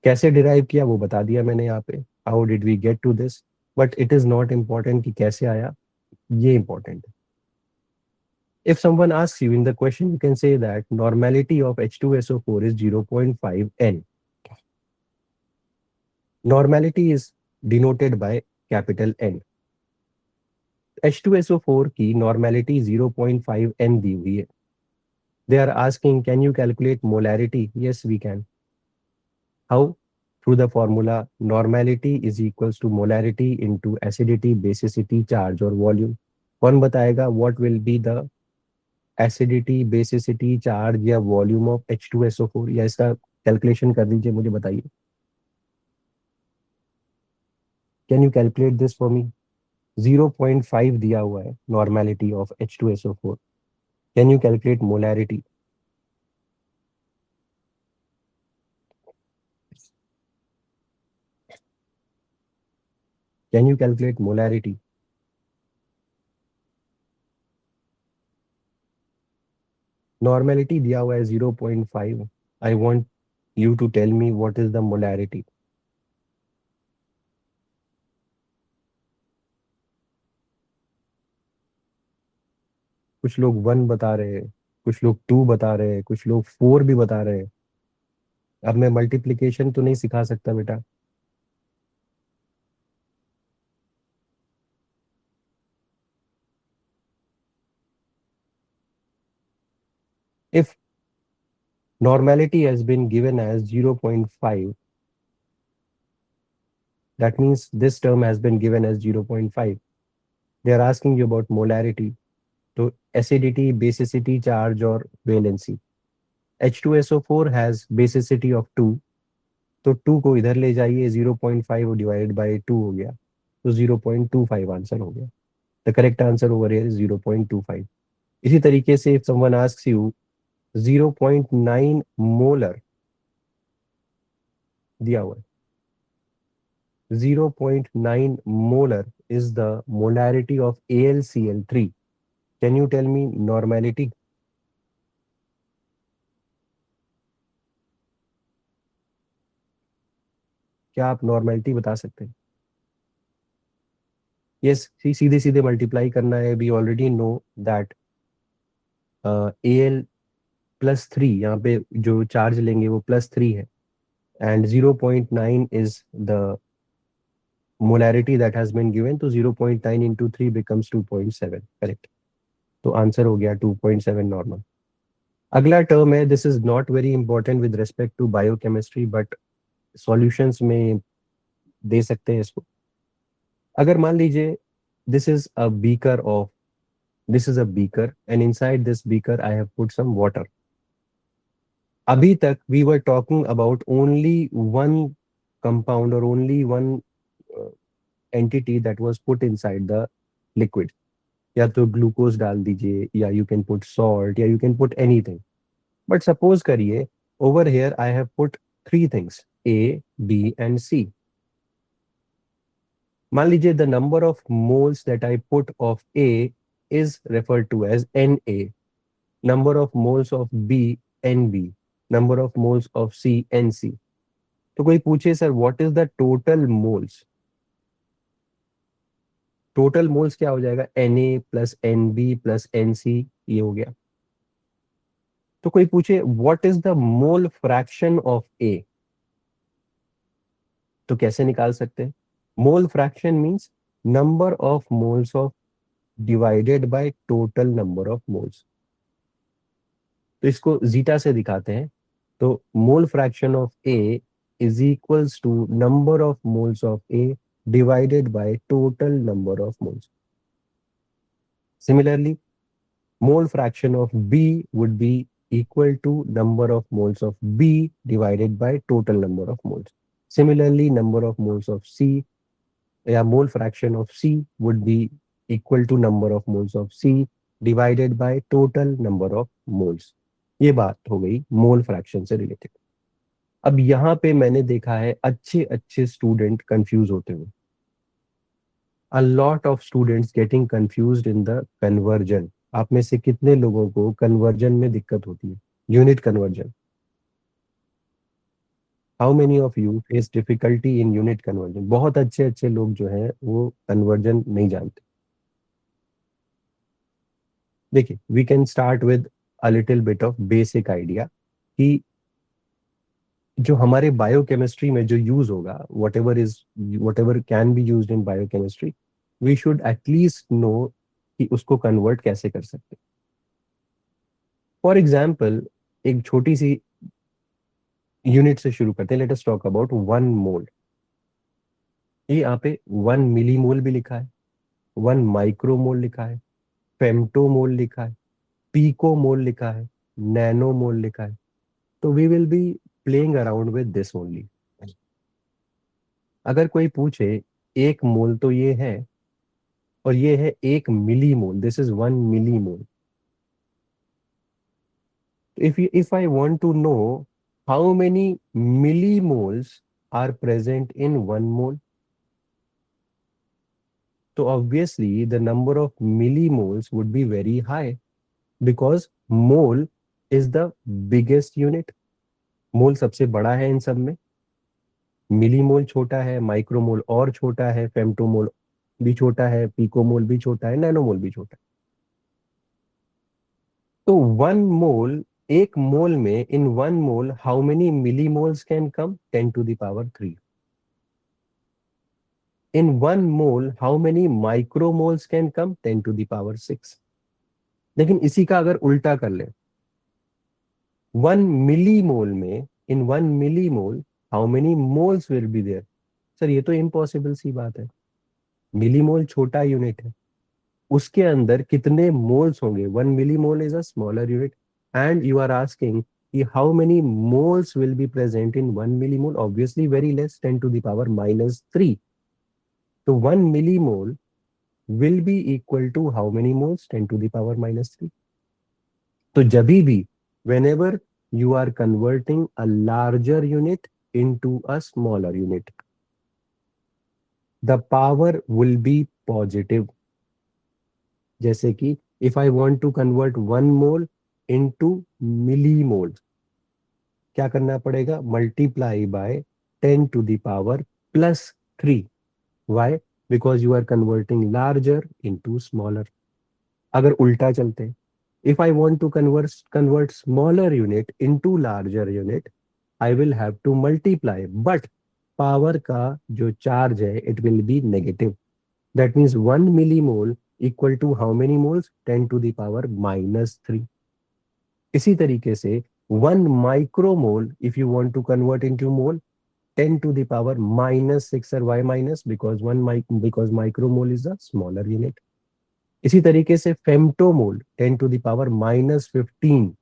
कैसे डिराइव किया वो बता दिया मैंने यहाँ पे, how did we get to this. But it is not important कि कैसे आया, ये इंपॉर्टेंट है. If someone asks you in the question, you can say that normality of H2SO4 is 0.5 N. Normality is denoted by capital N. H2SO4 की normality 0.5 N दी हुई है. They are asking, can you calculate molarity? Yes, we can. How? Through the formula normality is equals to molarity into acidity, basicity, charge और volume. कौन बताएगा what will be the acidity, basicity, charge या volume of H2SO4? या इसका calculation कर दीजिए, मुझे बताइए. Can you calculate this for me? 0.5 दिया हुआ है normality of H2SO4. Can you calculate molarity? Can you calculate molarity? Normality दिया हुआ है 0.5. I want you to tell me what is the molarity. कुछ लोग 1 बता रहे हैं, कुछ लोग 2 बता रहे हैं, कुछ लोग 4 भी बता रहे हैं. अब मैं मल्टीप्लिकेशन तो नहीं सिखा सकता बेटा. If normality has been given as 0.5, that means this term has been given as 0.5. They are asking you about molarity. तो acidity, basicity, charge और valency. H2SO4 has basicity of 2. तो 2 को इधर ले जाइए, 0.5 डिवाइडेड बाय 2 हो गया, तो 0.25 आंसर हो गया. The correct answer over here is 0.25. इसी तरीके से if someone asks you 0.9 molar दिया हुआ है, 0.9 molar is the molarity of AlCl3. Can you tell me normality? क्या आप नॉर्मेलिटी बता सकते हैं? यस, सीधे सीधे मल्टीप्लाई करना है. We already know that Al+3, यहाँ पे जो चार्ज लेंगे वो +3 है, and 0.9 is the molarity that has been given. तो 0.9 into 3 becomes 2.7. करेक्ट. तो आंसर हो गया 2.7 नॉर्मल. अगला टर्म है, this is not very important with respect to biochemistry, but solutions में दे सकते हैं इसको. अगर मान लीजिए this is a beaker of, this is a beaker and inside this beaker I have put some water. अभी तक we were talking about only one compound और only one entity that was put inside the liquid. या तो glucose डाल दीजिए, या you can put salt, या you can put anything. But suppose करिए over here I have put 3 things, A, B and C. मान लीजिए the number of moles that I put of A is referred to as Na, number of moles of B Nb, number of moles of C Nc। तो कोई पूछे sir what is the total moles, total moles क्या हो जाएगा, Na plus Nb plus Nc, ये हो गया। तो कोई पूछे what is the mole fraction of A, तो कैसे निकाल सकते हैं? Mole fraction means number of moles of divided by total number of moles. तो इसको जीटा से दिखाते हैं। तो mole fraction of A is equals to number of moles of A divided by total number of moles. Similarly mole fraction of B would be equal to number of moles of B divided by total number of moles. Similarly, number of moles of C, या mole fraction of C would be equal to number of moles of C divided by total number of moles. ये बात हो गई mole fraction से related. अब यहाँ पे मैंने देखा है अच्छे अच्छे स्टूडेंट कंफ्यूज होते हुए, a lot of students getting confused in the conversion। आप में से कितने लोगों को कन्वर्जन में दिक्कत होती है, unit conversion? How many of you face difficulty in unit conversion? बहुत अच्छे अच्छे लोग जो हैं वो कन्वर्जन नहीं जानते। देखिए we can start with a little bit of basic idea कि जो हमारे बायोकेमिस्ट्री में जो यूज होगा, whatever can be use in biochemistry, we should at least know कि उसको कन्वर्ट कैसे कर सकते हैं। फॉर एग्जाम्पल एक छोटी सी यूनिट से शुरू करते हैं। लेट अस टॉक अबाउट 1 मोल। ये यहाँ पे 1 मिलीमोल भी लिखा है, 1 माइक्रोमोल लिखा है, फेम्टोमोल लिखा है, पीकोमोल लिखा है, नैनोमोल लिखा है। तो we will be playing around with this only. अगर कोई पूछे 1 मोल तो ये है, और ये है 1 millimole, this is 1 millimole. if I want to know how many millimoles are present in 1 mole, so obviously the number of millimoles would be very high because mole is the biggest unit। मोल सबसे बड़ा है इन सब में, millimole छोटा है, micromole और छोटा है, फेम्टोमोल भी छोटा है, पिकोमोल भी छोटा है, नैनोमोल भी छोटा है। तो 1 मोल, 1 मोल में, in 1 mole how many millimoles can come? 10⁻³ In 1 mole, how many micromoles can come? 10⁶। लेकिन इसी का अगर उल्टा कर ले, 1 मिलीमोल में, in 1 millimole how many moles will be there? Sir ये तो इम्पॉसिबल सी बात है, मिलीमोल छोटा यूनिट है, उसके अंदर कितने मोल्स होंगे? 1 millimole is a smaller unit and you are asking कि how many moles will be present in 1 millimole? Obviously very less, 10⁻³ तो 1 millimole will be equal to how many moles? 10⁻³ तो जब भी, whenever you are converting a larger unit into a smaller unit, the power will be positive। जैसे कि if I want to convert 1 mole into millimole, क्या करना पड़ेगा? Multiply by 10⁻+3। why? Because you are converting larger into smaller। अगर उल्टा चलते, if I want to convert smaller unit into larger unit, I will have to multiply, but power का जो charge है it will be negative। That means 1 millimole equal to how many moles? 10⁻³ इसी तरीके से 1 micromole if you want to convert into mole, 10⁻⁻6। or why minus? because micromole is a smaller unit। इसी तरीके से फेम्टोमोल 10⁻⁻15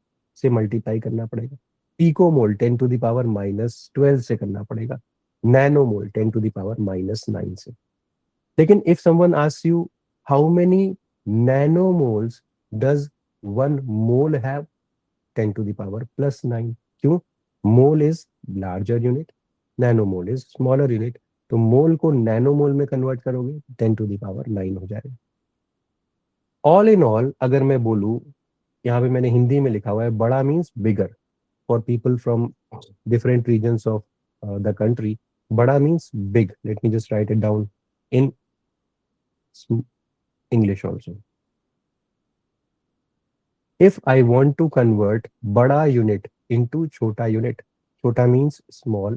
से मल्टीप्लाई करना पड़ेगा, पीकोमोल 10⁻⁻12 से करना पड़ेगा, नैनोमोल 10⁻⁻9 से। लेकिन if someone asks you how many nanomoles does 1 mole have? 10⁻+9। क्यों? Mole is larger unit, nanomole is smaller unit. तो मोल को नैनोमोल में कन्वर्ट करोगे 10⁹ हो जाएगा। ऑल इन ऑल अगर मैं बोलूँ, यहाँ पे मैंने हिंदी में लिखा हुआ है बड़ा means bigger for people from different regions of the country. बड़ा means big. Let me just write it down in English also. If I want to convert बड़ा unit into छोटा unit, छोटा means small.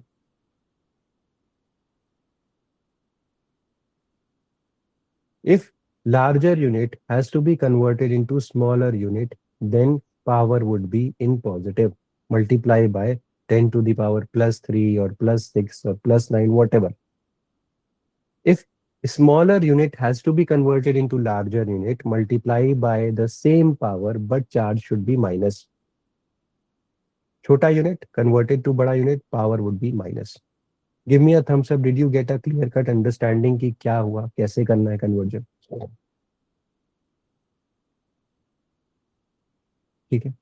If larger unit has to be converted into smaller unit, then power would be in positive. Multiply by 10⁻³ or +6 or +9, whatever. If smaller unit has to be converted into larger unit, multiply by the same power, but charge should be minus. छोटा unit converted to बड़ा unit, power would be minus. Give me a thumbs up, did you get a clear cut understanding कि क्या हुआ, कैसे करना है conversion. ठीक है।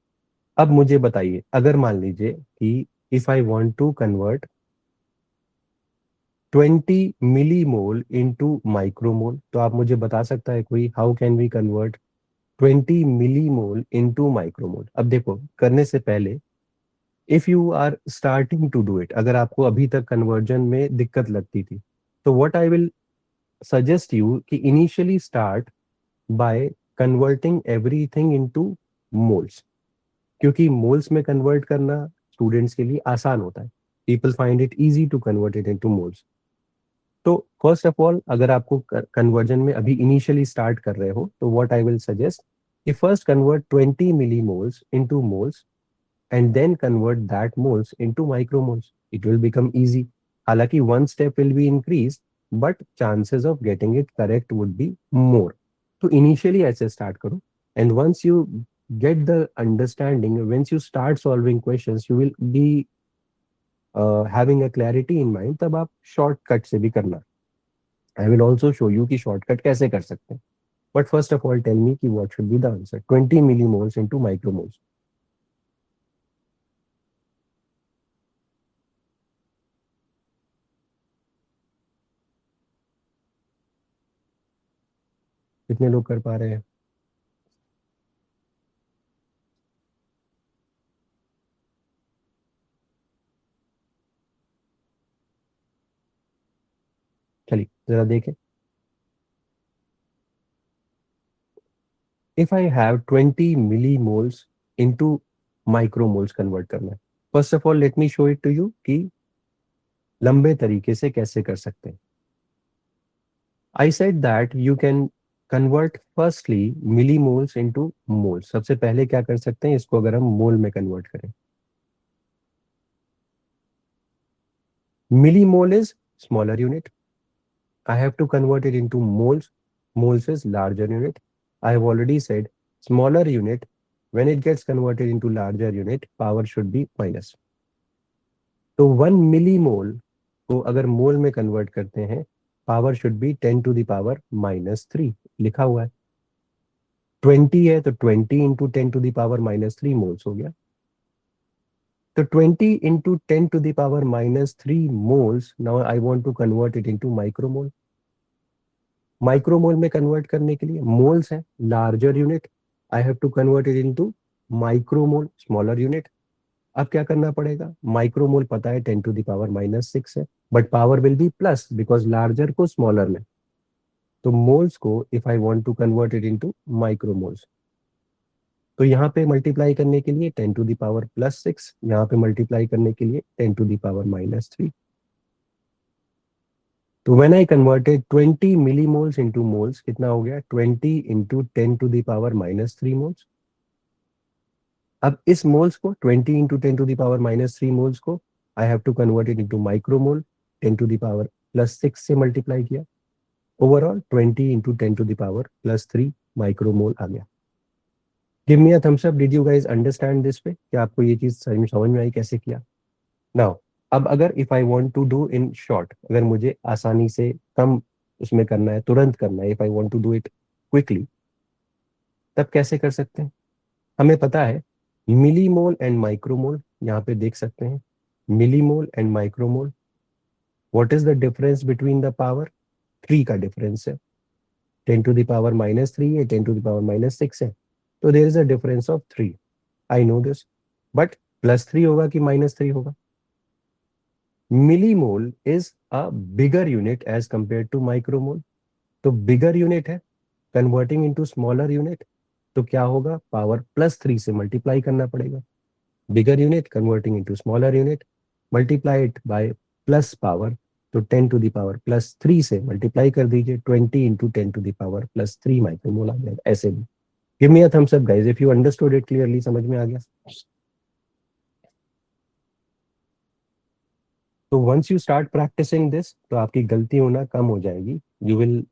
अब मुझे बताइए, अगर मान लीजिए कि if I want to convert 20 millimole into micromole, तो आप मुझे बता सकता है कोई, how can we convert 20 millimole into micromole. अब देखो, करने से पहले if you are starting to do it, अगर आपको अभी तक कन्वर्जन में दिक्कत लगती थी, तो what I will suggest you कि initially start by converting everything into moles, क्योंकि मोल्स में कन्वर्ट करना स्टूडेंट्स के लिए आसान होता है। People find it easy to convert it into moles. तो फर्स्ट ऑफ ऑल, अगर आपको कन्वर्जन में अभी इनिशियली स्टार्ट कर रहे हो, तो व्हाट आई विल सजेस्ट कि first convert 20 millimoles into moles and then convert that moles into micromoles. It will become easy. हालांकि one step will be increase, but chances of getting it correct would be more. तो initially ऐसे start करो, and once you get the understanding, once you start solving questions, you will be having a clarity in mind, तब आप shortcut से भी करना। I will also show you कि shortcut कैसे कर सकते हैं। But first of all tell me कि what should be the answer, 20 millimoles into micromoles. कितने लोग कर पा रहे हैं? चलिए जरा देखें। If I have 20 millimoles into micromoles convert करना है, first of all let me show it to you कि लंबे तरीके से कैसे कर सकते हैं। I said that you can convert firstly millimoles into moles। सबसे पहले क्या कर सकते हैं, इसको अगर हम मोल में कन्वर्ट करें, millimole is smaller unit, I have to convert it into moles, moles is larger unit। I have already said smaller unit, when it gets converted into larger unit, power should be minus। तो 1 millimole को अगर मोल में convert करते हैं, power should B 10⁻³ लिखा हुआ है। 20 है तो 20 × 10⁻³ मोल्स हो गया। तो 20 × 10⁻³ moles, now I want to convert it into micromole. Micromole में कन्वर्ट करने के लिए मोल्स है larger unit, I have to convert it into micromole smaller unit. अब क्या करना पड़ेगा, माइक्रोमोल पता है 10⁻⁻6 है, but power will be plus because larger को स्मॉलर में। तो मोल्स को if I want to convert it into micromoles, तो यहाँ पे मल्टीप्लाई करने के लिए 10⁻+6, यहाँ पे मल्टीप्लाई करने के लिए 10⁻⁻3। तो when I converted 20 millimoles into moles, कितना हो गया, 20 × 10⁻³ मोल्स। अब इस मोल्स को 20 × 10⁻³ मोल्स को I have to convert it into micromole, 10⁻+6 से मल्टीप्लाई किया, ओवरऑल 20 × 10⁻+3 माइक्रोमोल आ गया। Give me a thumbs up, did you guys understand this way, क्या आपको ये चीज समझ में आई कैसे किया। नाउ अब अगर if I want to do in short, अगर मुझे आसानी से कम उसमें करना है, तुरंत करना है, if I want to do it quickly, तब कैसे कर सकते हैं। हमें पता है मिलीमोल एंड माइक्रोमोल, यहाँ पे देख सकते हैं millimole and micromole, what is the difference between the power? 3 का डिफरेंस है। 10⁻³ है, 10⁻6 है, तो there is a difference of 3। I know this, but +3 होगा कि -3 होगा? Millimole is a bigger unit as compare to micromole. तो बिगर यूनिट है, कन्वर्टिंग इनटू स्मॉलर यूनिट, तो क्या होगा? पावर +3 से मल्टीप्लाई करना पड़ेगा। Bigger unit converting into smaller unit, multiply it by plus power, तो 10⁻3 से मल्टीप्लाई कर दीजिए, 20 इंटू 10⁻3 माइक्रोमोल आ जाएगा। ऐसे भी give me a thumbs up guys if you understood it clearly, समझ में आ गया? तो once you start practicing this, तो आपकी गलती होना कम हो जाएगी। You will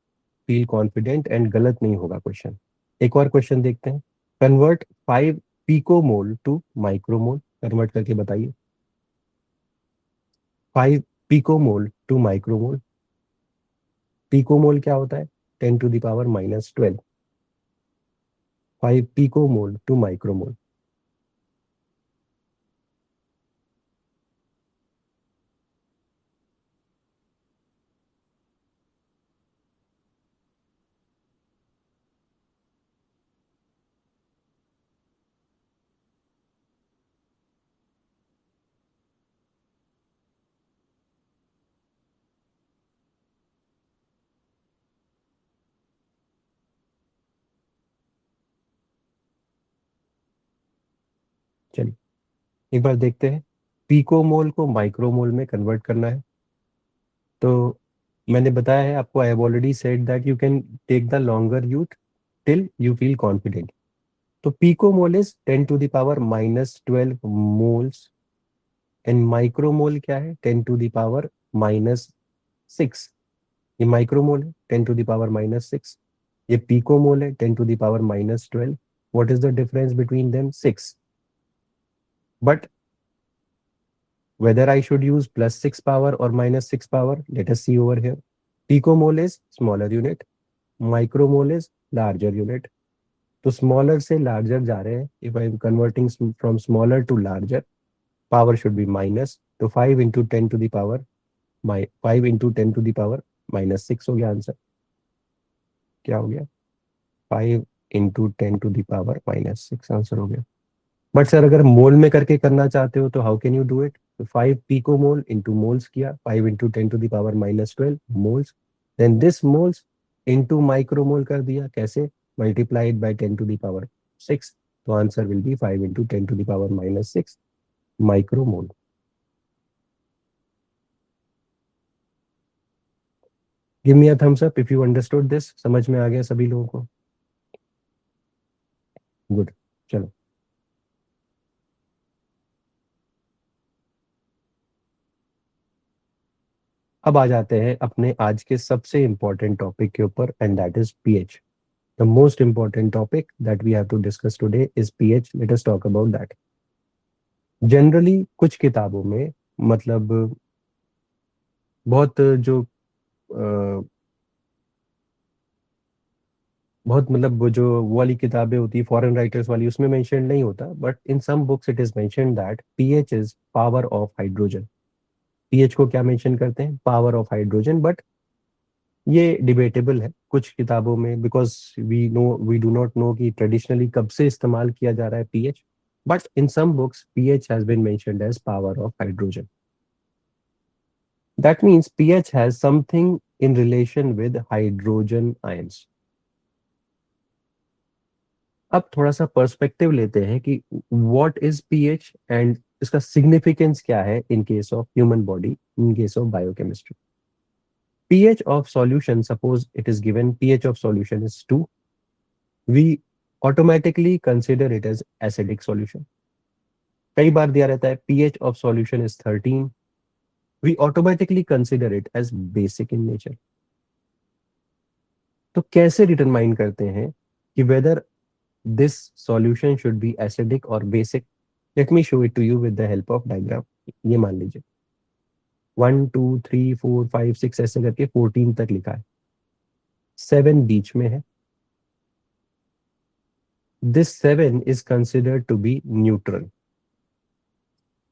feel confident and गलत नहीं होगा क्वेश्चन। एक और क्वेश्चन देखते हैं। Convert 5 picomole to micromole, convert करके बताइए। 5 पिकोमोल टू माइक्रोमोल। पिकोमोल क्या होता है? 10⁻⁻12। 5 पिकोमोल टू माइक्रोमोल। चलिए एक बार देखते हैं। पिकोमोल को माइक्रोमोल में कन्वर्ट करना है, तो मैंने बताया है आपको, I have already said that you can take the longer route till you feel confident. तो picomole is 10⁻12 moles and micromole क्या है? 10⁻6। ये माइक्रोमोल है, 10⁻6। ये पिकोमोल है, 10⁻12। What is the difference between them? 6। But whether I should use +6 power or -6 power, let us see over here. Picomole is smaller unit, micromole is larger unit. तो smaller से larger जा रहे हैं। If I am converting from smaller to larger, power should be minus, तो 5 into 10 to the power हो गया answer. क्या हो गया? 5 into 10 to the power -6 answer हो गया। बट सर अगर मोल में करके करना चाहते हो तो how can you do it? तो 5 पिको मोल इंटू मोल्स किया, 5 into 10 to the power -12 moles, then this moles into micromole कर दिया। कैसे? मल्टीप्लाइड बाय 10⁻6, तो answer will be 5 into 10 to the power -6 micromole. Give me a thumbs up if you understood this, समझ में आ गया सभी लोगों को? गुड। चलो अब आ जाते हैं अपने आज के सबसे इंपॉर्टेंट टॉपिक के ऊपर, and that is pH. The most important topic that we have to discuss today is pH. Let us talk about that. Generally कुछ किताबों में, मतलब बहुत जो बहुत मतलब वो जो वो वाली किताबें होती है फॉरेन राइटर्स वाली, उसमें मेंशन नहीं होता, but in some books it is mention that pH is power of hydrogen. PH को क्या मेंशन करते हैं? Power of hydrogen. बट ये डिबेटेबल है कुछ किताबों में, because we do not know कि ट्रेडिशनली कब से इस्तेमाल किया जा रहा है pH. But in some books pH has been mentioned as power of hydrogen. That means pH has something in relation with hydrogen ions. अब थोड़ा सा पर्सपेक्टिव लेते हैं कि व्हाट इज पीएच एंड इसका सिग्निफिकेंस क्या है इन case of human body, in case of biochemistry. pH of solution, suppose it is given pH of solution is 2, we automatically consider it as acidic solution. कई बार दिया रहता है pH of solution is 13, we automatically consider it as basic in nature. तो कैसे determine करते हैं कि whether this solution should be acidic or basic? Let me show it to you with the help of diagram. ये मान लीजिए 1 2 3 4 5 6 ऐसे करके 14 तक लिखा है, 7 बीच में है। This 7 is considered to be neutral.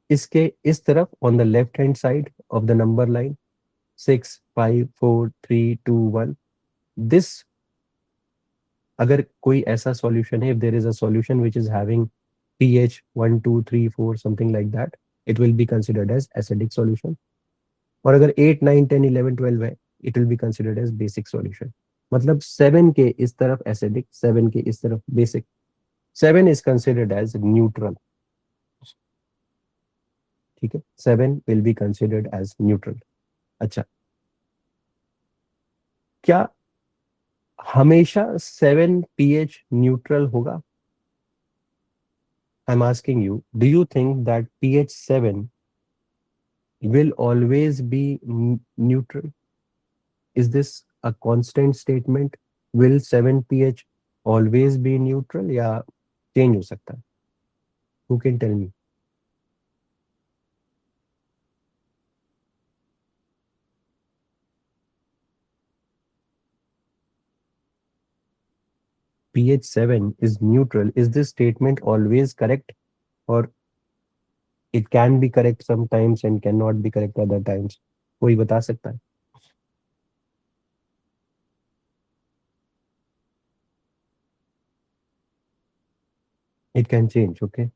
इसके इस तरफ on the left hand side of the number line 6, 5, 4, 3, 2, 1. This, अगर कोई ऐसा solution है, if there is a solution which is having pH 1, 2, 3, 4, something like that, it will be considered as acidic solution. और अगर 8, 9, 10, 11, 12 है, it will be considered as basic solution. मतलब 7 के इस तरफ acidic, 7 के इस तरफ basic. 7 is considered as neutral. ठीक है, 7 will be considered as neutral. अच्छा, क्या हमेशा 7 pH न्यूट्रल होगा? I am asking you, do you think that pH 7 will always be neutral? Is this a constant statement? Will 7 pH always be neutral या change हो सकता है? Who can tell me? pH 7 is neutral. Is this statement always correct, or it can be correct sometimes and cannot be correct other times? कोई बता सकता है? It can change, okay?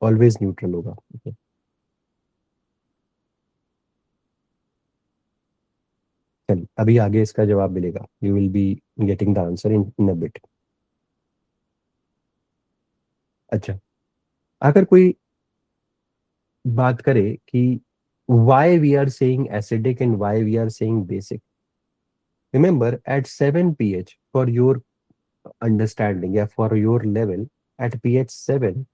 Always neutral होगा. Okay. चलिए, अभी आगे इसका जवाब मिलेगा. You will be getting the answer in a bit. अच्छा, अगर कोई बात करे कि why we are saying acidic and why we are saying basic. Remember, at 7 pH, for your understanding, yeah, for your level, at pH 7,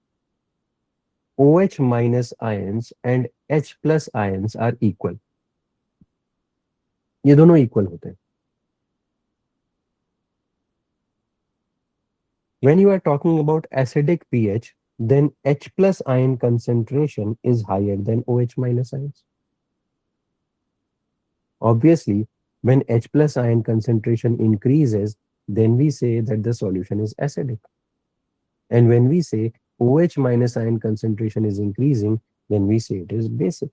OH minus ions and H plus ions are equal. ये दोनों equal होते हैं. When you are talking about acidic pH, then H plus ion concentration is higher than OH minus ions. Obviously, when H plus ion concentration increases, then we say that the solution is acidic. And when we say OH minus ion concentration is increasing, then we say it is basic.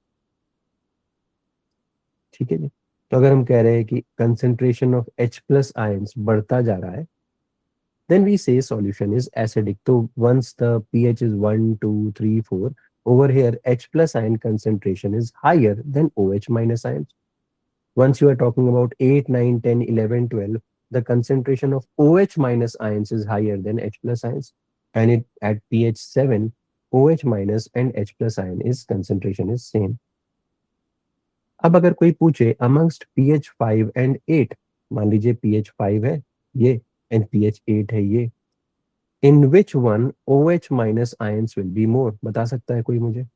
ठीक है जी. तो अगर हम कह रहे हैं कि concentration of H plus ions बढ़ता जा रहा है, then we say solution is acidic. So once the pH is 1, 2, 3, 4, over here H plus ion concentration is higher than OH minus ions. Once you are talking about 8, 9, 10, 11, 12, the concentration of OH minus ions is higher than H plus ions. And it at pH 7, OH minus and H plus ion is concentration is same. अब अगर कोई पूछे amongst pH 5 and 8, मान लीजिए pH 5 है ये and pH 8 है ये, in which one OH minus ions will be more? बता सकता है कोई मुझे?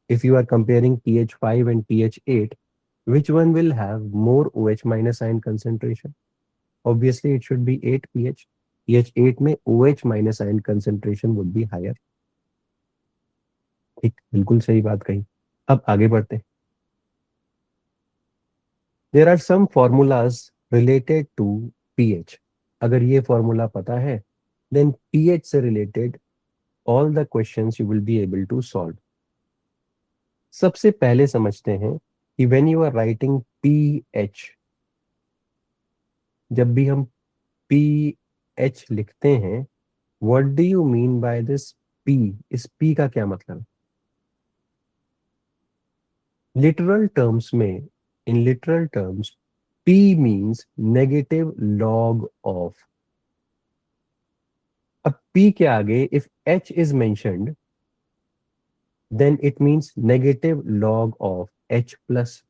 If you are comparing pH 5 and pH 8, which one will have more OH minus ion concentration? Obviously, it should be 8 pH. pH 8 में OH minus ion concentration would be higher. ठीक, बिल्कुल सही बात कही. अब आगे बढ़ते. There are some formulas related to pH. अगर ये formula पता है, then pH से related all the questions you will be able to solve. सबसे पहले समझते हैं कि when you are writing pH, जब भी हम pH लिखते हैं, what do you mean by this P? इस P का क्या मतलब है? Literal terms में, in literal terms, P means negative log of. अब P के आगे if H is mentioned, then it means negative log of H plus.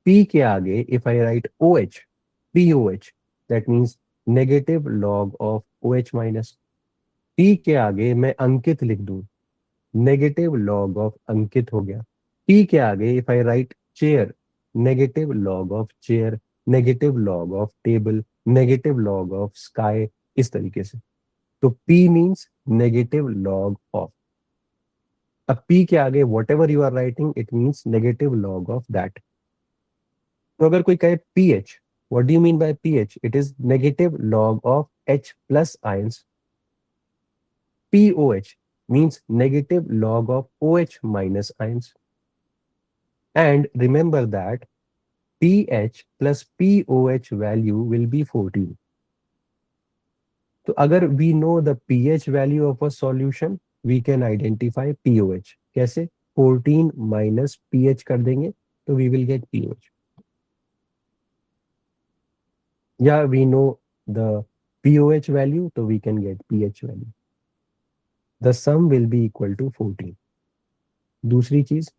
P के आगे if I write OH, POH, that means negative log of OH minus. P के आगे मैं अंकित लिख दूं, नेगेटिव लॉग ऑफ अंकित हो गया. P के आगे if I write chair, negative log of chair, negative log of table, negative log of sky, इस तरीके से. तो P means negative log of. अब P के आगे whatever you are writing it means negative log of that. तो अगर कोई कहे pH, what do you mean by pH? It is negative log of H plus ions. POH means negative log of OH minus ions. And remember that pH plus pOH value will be 14. तो अगर we know the pH value of a solution, we can identify pOH. कैसे? 14 minus pH कर देंगे तो we will get pOH. या we know the pOH value तो we can get pH value. The sum will be equal to 14. दूसरी चीज,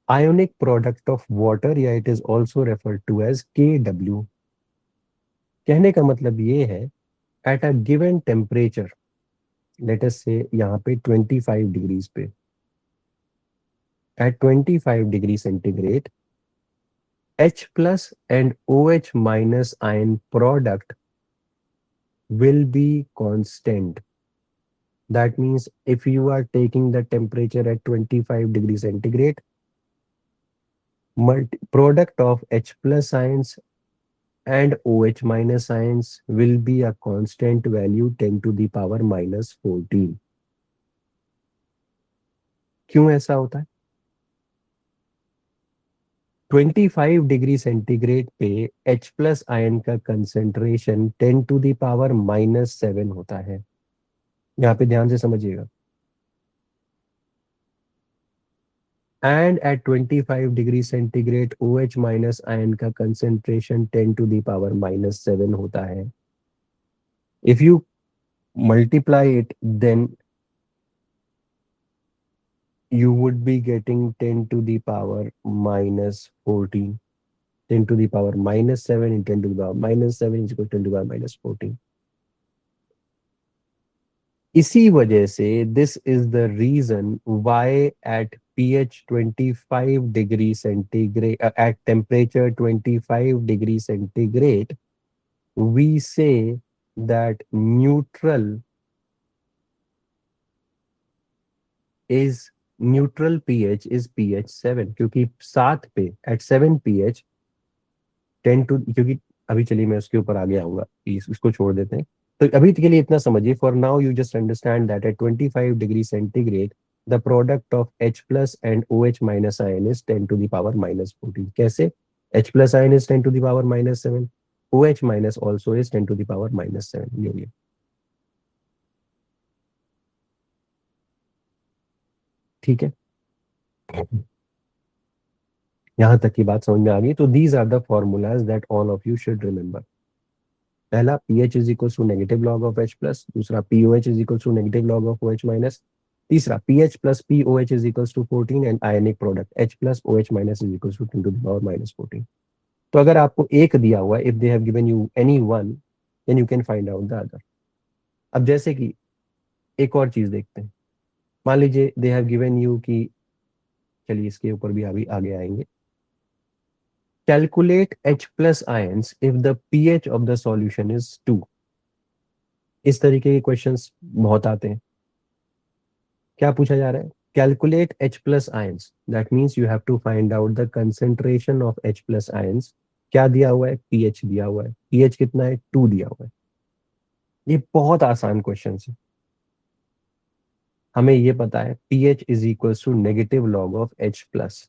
ionic product of water, या it is also referred to as KW. कहने का मतलब ये है, at a given temperature, let us say यहाँ पे 25 डिग्रीज पे, at 25 degree centigrade, H plus and OH minus ion product will be constant. That means if you are taking the temperature at 25 degrees centigrade, product of H plus ions and OH minus ions will be a constant value 10 to the power minus 14. क्यों ऐसा होता है? 25 degree centigrade पे H plus ion का concentration 10 to the power minus 7 होता है. यहाँ पे ध्यान से समझिएगा. And at 25 degree centigrade OH minus ion का concentration 10 to the power minus 7 होता है. If you multiply it, then you would be getting 10 to the power minus 14. 10 to the power minus 7 and 10 to the power minus 7 is equal to 10 to the power minus 14. इसी वजह से this is the reason why at pH 25 degree centigrade, at temperature 25 degree centigrade, we say that neutral pH is pH 7, क्योंकि 7 पे at 7 pH 10 to, क्योंकि अभी चलिए मैं उसके ऊपर आगे आऊंगा, इसको छोड़ देते हैं. तो अभी के लिए इतना समझिए. For now you just understand that at 25 degree centigrade the product of H plus and OH minus ion is 10 to the power minus 14. कैसे? H plus ion is 10 to the power minus 7, OH minus also is 10 to the power minus 7. ये हो गया. ठीक है, यहां तक की बात समझ में आ गई. तो these are the formulas that all of you should remember. पहला pH is equal to negative log of H plus, दूसरा pOH is equal to negative log of OH minus, तीसरा pH plus pOH is equal to 14 and ionic product H plus OH minus is equal to 10 to the power minus 14. तो अगर आपको एक दिया हुआ है, if they have given you any one, then you can find out the other. अब जैसे कि एक और चीज देखते हैं. मान लीजिए दे हैव गिवन यू कि, चलिए इसके ऊपर भी अभी आगे आएंगे. Calculate H plus ions if the pH of the solution is 2. इस तरीके के क्वेश्चंस बहुत आते हैं. क्या पूछा जा रहा है? Calculate H plus ions. That means you have to find out the concentration of H plus ions. क्या दिया हुआ है? pH दिया हुआ है. pH कितना है? 2 दिया हुआ है. ये बहुत आसान क्वेश्चन है. हमें ये पता है pH is equals to negative log of H plus.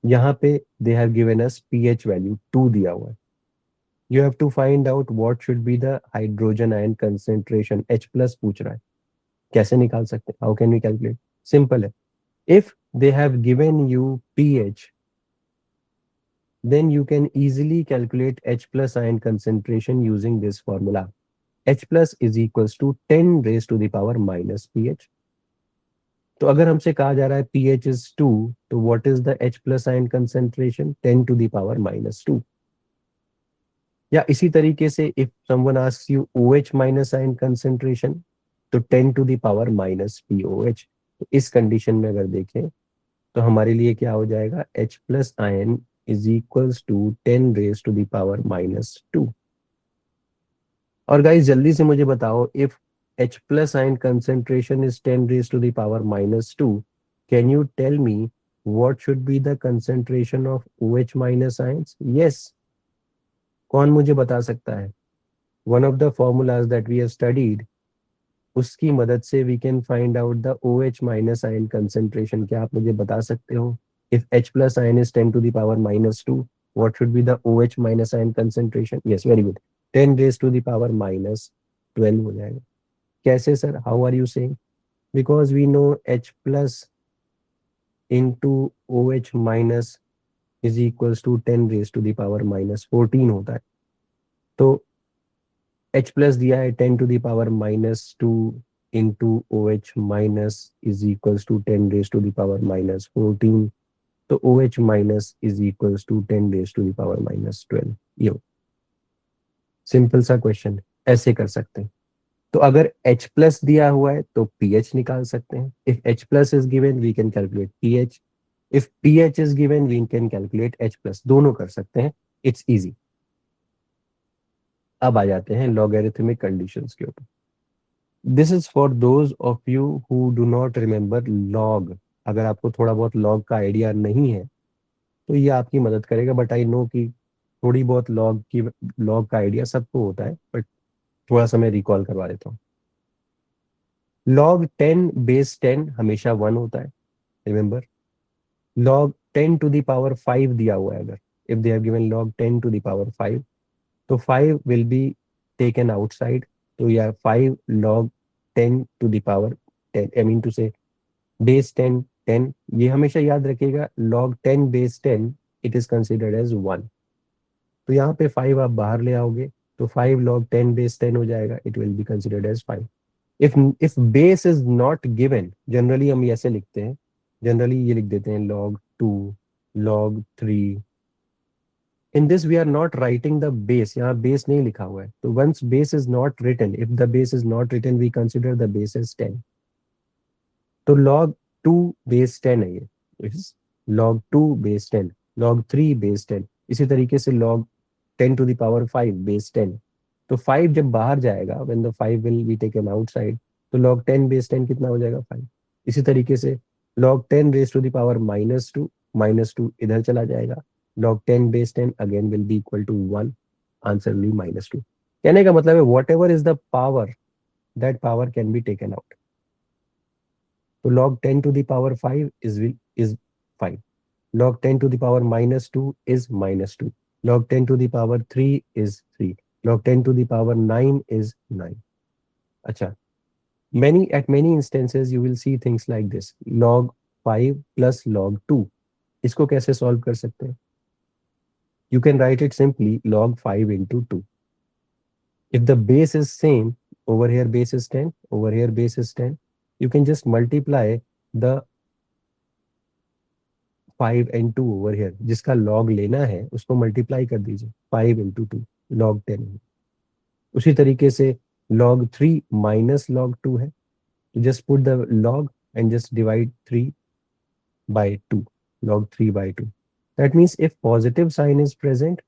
यहाँ पे they have given us pH value 2 दिया हुआ है. You have to find out what should be the hydrogen ion concentration. H plus पूछ रहा है. कैसे निकाल सकते हैं? How can we calculate? Simple है. If they have given you pH, then you can easily calculate H plus ion concentration using this formula. H plus is equals to 10 raised to the power minus pH. तो अगर हमसे कहा जा रहा है pH is 2, तो what is the H plus ion concentration? 10 to the power minus 2. या इसी तरीके से if someone asks you OH minus ion concentration, तो 10 to the power minus POH. तो इस कंडीशन में अगर देखें तो हमारे लिए क्या हो जाएगा? H plus ion is equals to 10 raised to the power minus 2. और गाइस जल्दी से मुझे बताओ, if H plus ion concentration is 10 raised to the power minus 2, can you tell me what should be the concentration of OH minus ions? Yes. कौन मुझे बता सकता है? One of the formulas that we have studied, उसकी मदद से we can find out the OH minus ion concentration. क्या आप मुझे बता सकते हो? If H plus ion is 10 to the power minus 2, what should be the OH minus ion concentration? Yes, very good. 10 raised to the power minus 12 हो जाएगा. कैसे sir? How are you saying? Because we know H plus into OH minus is equals to 10 raised to the power minus 14 होता है. तो H plus दिया है 10 to the power minus 2 into OH minus is equals to 10 raised to the power minus 14. तो OH minus is equals to 10 raised to the power minus 12. ये simple सा question ऐसे कर सकते हैं. तो अगर H प्लस दिया हुआ है तो pH निकाल सकते हैं. If H plus is given we can calculate pH. If pH is given we can calculate H plus. दोनों कर सकते हैं. It's easy. अब आ जाते हैं लॉगरिथमिक कंडीशंस के ऊपर. This is for those of you who do not remember log. अगर आपको थोड़ा बहुत लॉग का आइडिया नहीं है तो ये आपकी मदद करेगा. बट आई नो कि थोड़ी बहुत लॉग का आइडिया सबको होता है, बट थोड़ा सा मैं रिकॉल करवा देता हूँ. लॉग 10 बेस 10 हमेशा 1 होता है. Remember, log 10 to the power 5 दिया हुआ है. अगर if they have given log 10 to the power 5, तो 5 विल बी टेकन आउटसाइड. तो या 5 log 10 to the power 10, I mean to say base 10 10. ये हमेशा याद रखिएगा, log 10 base 10 it is considered as 1. तो यहाँ पे 5 आप बाहर ले आओगे तो 5 log 10 बेस 10 हो जाएगा. It will be considered as 5. If base is not given, generally हम ऐसे लिखते हैं. जनरली ये लिख देते हैं log 2, log 3. In this we are not writing the base. यहाँ बेस नहीं लिखा हुआ है. तो once base is not written, if the base is not written we consider the base as 10. तो log 2 बेस 10 है ये. log 2 base 10, log 3 base 10. इसी तरीके से log 10 to the power 5 base 10. तो 5 जब बाहर जाएगा, when the 5 will be taken outside, तो log 10 बेस 10 कितना हो जाएगा? 5. इसी तरीके से log 10 raised to the power minus 2 इधर चला जाएगा. log 10 base 10 again will be equal to 1. Answer will be -2. कहने का मतलब है whatever is the power, that power can be taken out. तो log 10 to the power 5 is 5. log 10 to the power -2 is -2. log 10 to the power 3 is 3. log 10 to the power 9 is 9. अच्छा, at many instances you will see things like this. log 5 plus log 2. इसको कैसे solve कर सकते हैं? You can write it simply log 5 into 2. If the base is same, over here base is 10, over here base is 10, you can just multiply the 5 and 2 over here. जिसका log लेना है उसको multiply कर दीजिए. 5 into 2 log 10. उसी तरीके से log 3 minus log 2 है. तो just put the log and just divide 3 by 2. log 3 by 2. That means if positive sign is present,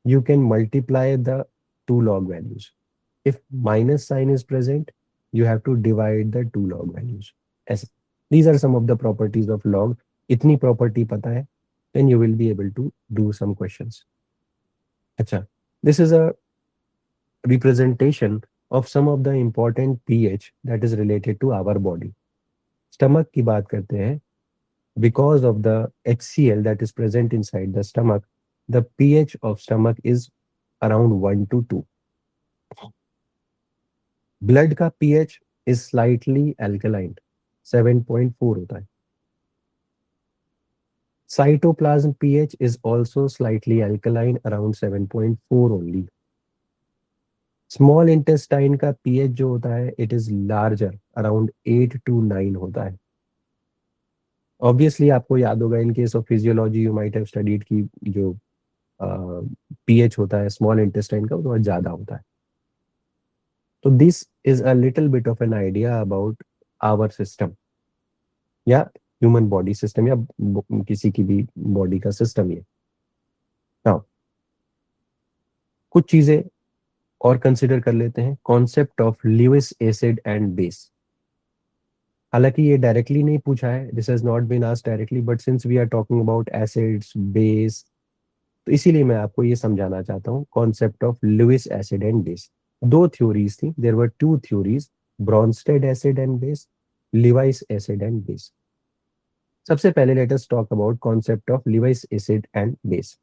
you can multiply the two log values. If minus sign is present, you have to divide the two log values. ऐसे. These are some of the properties of log. इतनी property पता है, then you will be able to do some questions. अच्छा, this is a representation of some of the important pH that is related to our body. Stomach की बात करते हैं. Because of the HCl that is present inside the stomach, the pH of stomach is around 1 to 2. Blood का pH is slightly alkaline, 7.4 होता है. Cytoplasm pH is also slightly alkaline, around 7.4 only. Small intestine का pH जो होता है, it is larger, around 8 to 9 होता है. Obviously आपको याद होगा, in case of physiology you might have studied कि जो pH होता है small intestine का, वो थोड़ा ज़्यादा होता है. तो this is a little bit of an idea about our system या ह्यूमन बॉडी सिस्टम या किसी की भी बॉडी का सिस्टम ये. नाउ कुछ चीजें और कंसिडर कर लेते हैं. Concept of Lewis acid and base. हालांकि ये डायरेक्टली नहीं पूछा है, this has not been asked directly, but since we are talking about acids base, तो इसीलिए मैं आपको ये समझाना चाहता हूँ. Concept of Lewis acid and base. दो थ्योरीज थी. There were two theories, Bronsted acid and base, Lewis acid and base. सबसे पहले let us talk about concept of Lewis acid and base.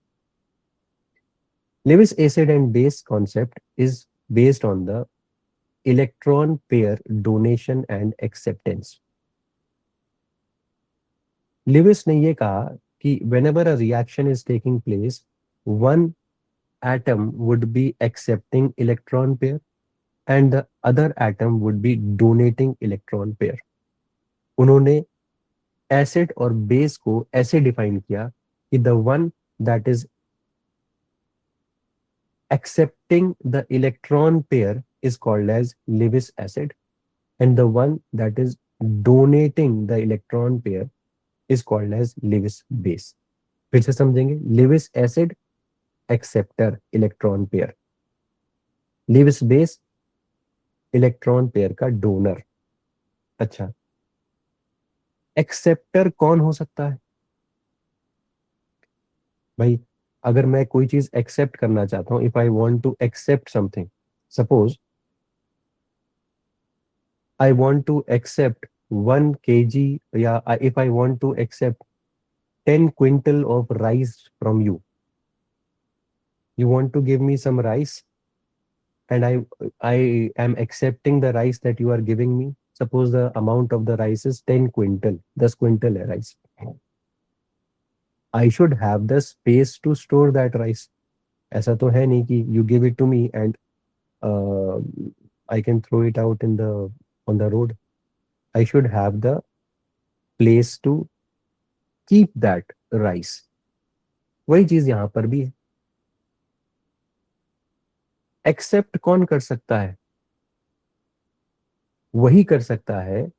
Lewis acid and base concept is based on the electron pair donation and acceptance. Lewis ने ये कहा कि whenever a reaction is taking place, one atom would be accepting electron pair and the other atom would be donating electron pair. उन्होंने acid और base को ऐसे define किया कि the one that is accepting the electron pair is called as Lewis acid and the one that is donating the electron pair is called as Lewis base. फिर से समझेंगे. Lewis acid acceptor electron pair, Lewis base electron pair का donor. अच्छा, acceptor कौन हो सकता है भाई? अगर मैं कोई चीज एक्सेप्ट करना चाहता हूं, if I want to accept something, suppose I want to accept 1 kg, yeah, if I want to accept 10 quintal of rice from you, you want to give me some rice and I am accepting the rice that you are giving me. Suppose the amount of the rice is 10 quintal, 10 quintal है rice. I should have the space to store that rice. ऐसा तो है नहीं कि you give it to me and uh, I can throw it out on the road. I should have the place to keep that rice. वही चीज यहां पर भी है. एक्सेप्ट कौन कर सकता है? वही कर सकता है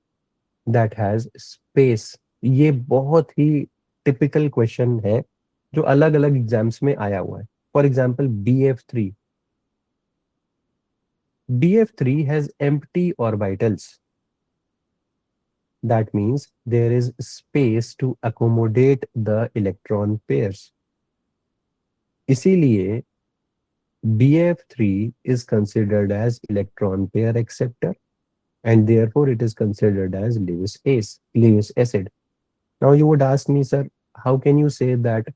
दैट हैज स्पेस. ये बहुत ही टिपिकल क्वेश्चन है जो अलग अलग एग्जाम्स में आया हुआ है. For example BF3. BF3 has empty orbitals. That means there is space to accommodate the electron pairs. इसीलिए BF3 is considered as electron pair acceptor and therefore it is considered as Lewis acid. Now you would ask me, sir, how can you say that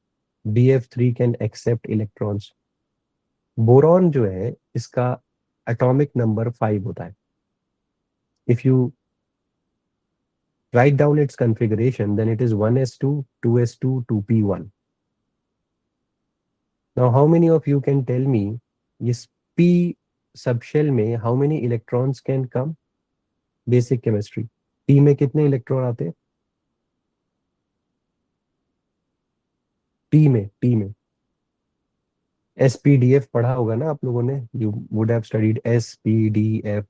BF3 can accept electrons? Boron जो है इसका atomic number 5 होता है. If you write down its configuration, then it is 1s2, 2s2, 2p1. Now how many of you can tell me इस p subshell में how many electrons can come? Basic chemistry. p में कितने electron आते हैं? p में SPDF पढ़ा होगा ना आप लोगों ने. You would have studied SPDF.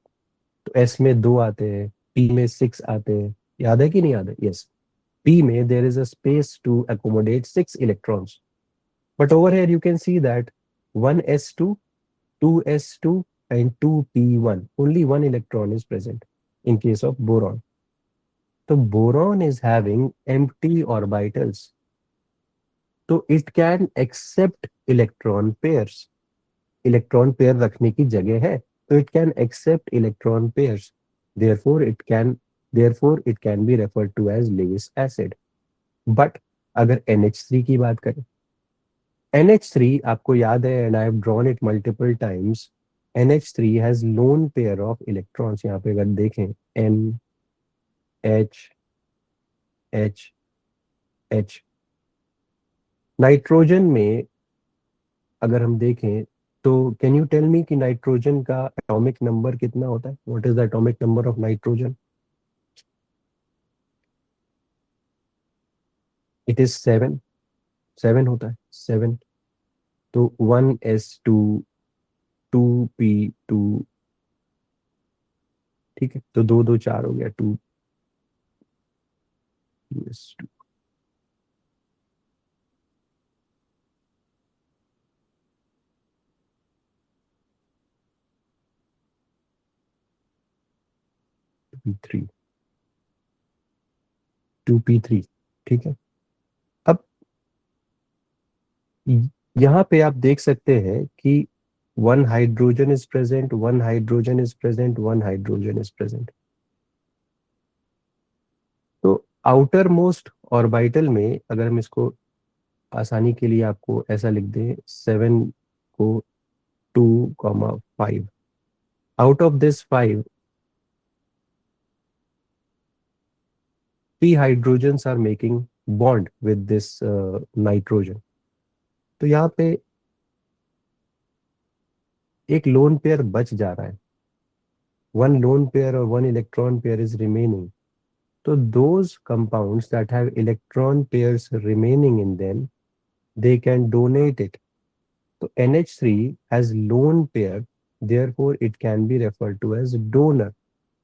तो S में 2 आते हैं, P में 6 आते हैं. याद है कि नहीं याद है? Yes. P में there is a space to accommodate 6 electrons. But over here you can see that 1s2, 2s2 and 2p1. Only one electron is present in case of boron. So boron is having empty orbitals. So it can accept electron pairs. Electron pair रखने की जगह है, तो it can accept electron pairs. Therefore it can be referred to as Lewis acid. But अगर NH3 की बात करें, NH3 आपको याद है and I have drawn it multiple times. NH3 has lone pair of electrons. यहाँ पे अगर देखें N H H H. Nitrogen में अगर हम देखें तो कैन यू टेल मी कि नाइट्रोजन का एटॉमिक नंबर कितना होता है? What is the atomic number of nitrogen? It is 7. 7 होता है, 7. तो 1s2, 2p2, ठीक है. तो 2 2 4 हो गया, 2s2. P3, 2p3, ठीक है. अब यहाँ पे आप देख सकते हैं कि 1 hydrogen is present, 1 hydrogen is present, 1 hydrogen is present. तो आउटर मोस्ट ऑर्बिटल में अगर हम इसको आसानी के लिए आपको ऐसा लिख दें, 7 को 2,5, out of this 5, 3 hydrogens are making bond with this nitrogen. तो यहाँ पे एक लोन पेयर बच जा रहा है, 1 लोन पेयर और 1 electron pair is remaining. So those compounds that have electron pairs remaining in them, they can donate it. So NH3 has lone pair, therefore it can be referred to as donor.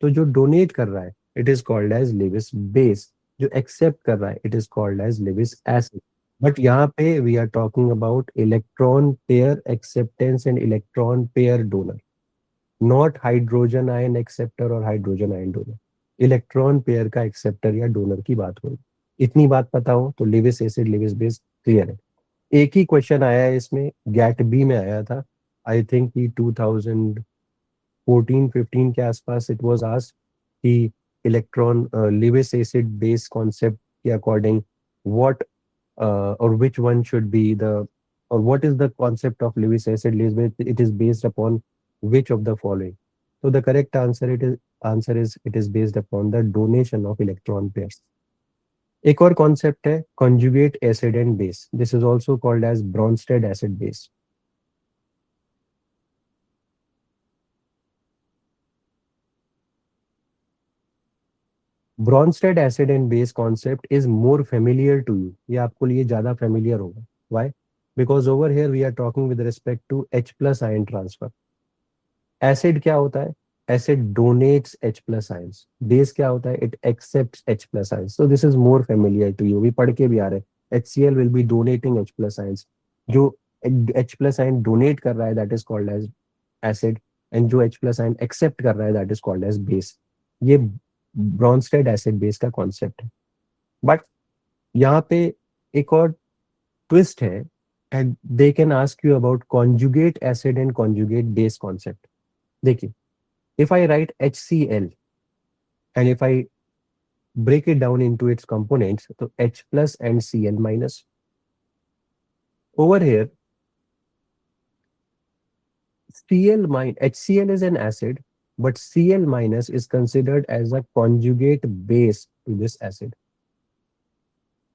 तो जो donate कर रहा है, it is called as Lewis base. जो accept कर रहा है, it is called as Lewis acid. But यहाँ पे we are talking about electron pair acceptance and electron pair donor, not hydrogen ion acceptor और hydrogen ion donor. Electron pair का acceptor या donor की बात हो। इतनी बात पता हो तो Lewis acid Lewis base clear है। एक ही क्वेश्चन आया है इसमें, गैट बी में आया था, आई थिंक कि 2014-15 के आसपास इट वाज आस्क्ड कि electron Lewis acid base concept के अकॉर्डिंग व्हाट और which one should be the, or what is the concept of Lewis acid Lewis base, it is based upon which of the following. So the correct answer is it is based upon the donation of electron pairs. एक और concept है conjugate acid and base. This is also called as Bronsted acid base. Bronsted acid and base concept is more familiar to you. ये आपको लिए ज़्यादा familiar होगा. Why? Because over here we are talking with respect to H plus ion transfer. Acid क्या होता है? Acid donates H plus ions. Base क्या होता है? It accepts H plus ions. So this is more familiar to you. भी पढ़ के भी आ रहे हैं. HCl will be donating H plus ions. जो H plus ion donate कर रहा है that is called as acid, and जो H plus ion accept कर रहा है that is called as base. ये ब्रॉन्स्टेड एसिड बेस का कॉन्सेप्ट है। बट यहाँ पे एक और ट्विस्ट है, and they can ask you about conjugate acid and conjugate base concept. देखिए, if I write HCl and if I break it down into its components, so H plus and Cl minus. Over here, HCl is an acid, but Cl minus is considered as a conjugate base to this acid.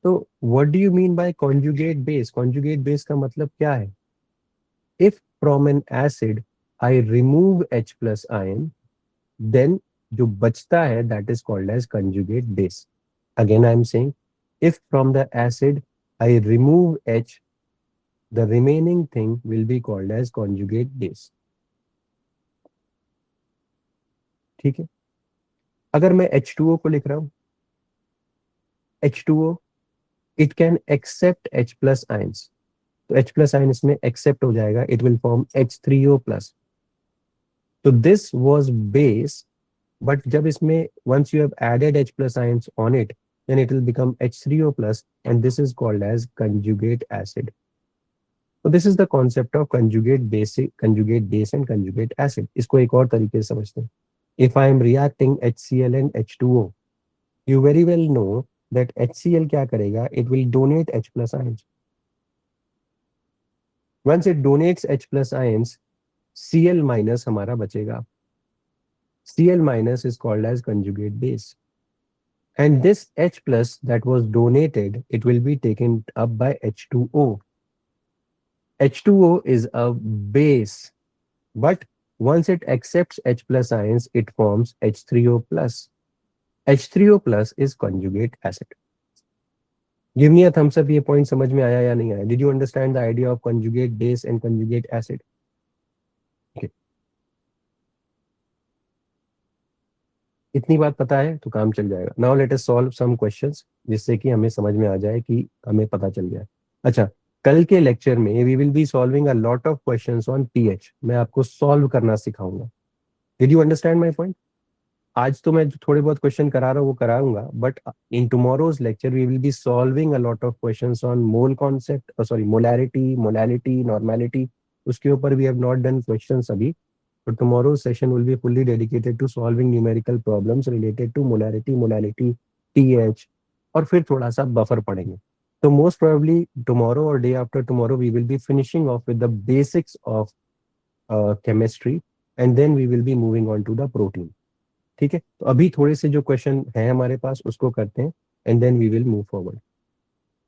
So what do you mean by conjugate base? Conjugate base का मतलब क्या है? If from an acid I remove H plus ion, then जो बचता है that is called as conjugate base. Again I am saying, if from the acid I remove H, the remaining thing will be called as conjugate base. ठीक है। अगर मैं H2O को लिख रहा हूं, H2O it can accept H plus ions, तो H plus ion इसमें accept हो जाएगा, it will form H3O plus. तो this was base, but जब इसमें once you have added H plus ions on it, then it will become H3O plus, and this is called as conjugate acid. So this is the concept of conjugate base and conjugate acid. इसको एक और तरीके से समझते हैं. If I am reacting HCl and H2O, you very well know that HCl क्या करेगा? It will donate H plus ions. Once it donates H plus ions, Cl minus हमारा बचेगा. Cl minus is called as conjugate base. And this H plus that was donated, it will be taken up by H2O. H2O is a base, but once it accepts H plus ions, it forms H3O plus. H3O plus is conjugate acid. Give me a thumbs up, ये point समझ में आया या नहीं आया? Did you understand the idea of conjugate base and conjugate acid? Okay. इतनी बात पता है तो काम चल जाएगा. Now let us solve some questions जिससे कि हमें समझ में आ जाए कि हमें पता चल गया. अच्छा, कल के लेक्चर में we will be solving a lot of questions on pH. मैं आपको सॉल्व करना सिखाऊंगा. Did you understand my point? आज तो मैं थोड़े बहुत क्वेश्चन करा रहा हूँ वो कराऊंगा, but in tomorrow's lecture we will be solving a lot of questions on mole concept, sorry molarity, molality, normality. उसके ऊपर we have not done questions अभी. तो tomorrow session will be fully dedicated to solving numerical problems related to molarity, molality, TH और फिर थोड़ा सा buffer पढ़ेंगे. तो मोस्ट प्रोबेबली टुमारो और day after tomorrow we will be finishing off with the basics of chemistry, and then we will be moving on to the protein. ठीक है, तो अभी थोड़े से जो क्वेश्चन है हमारे पास उसको करते हैं, and then we will move forward.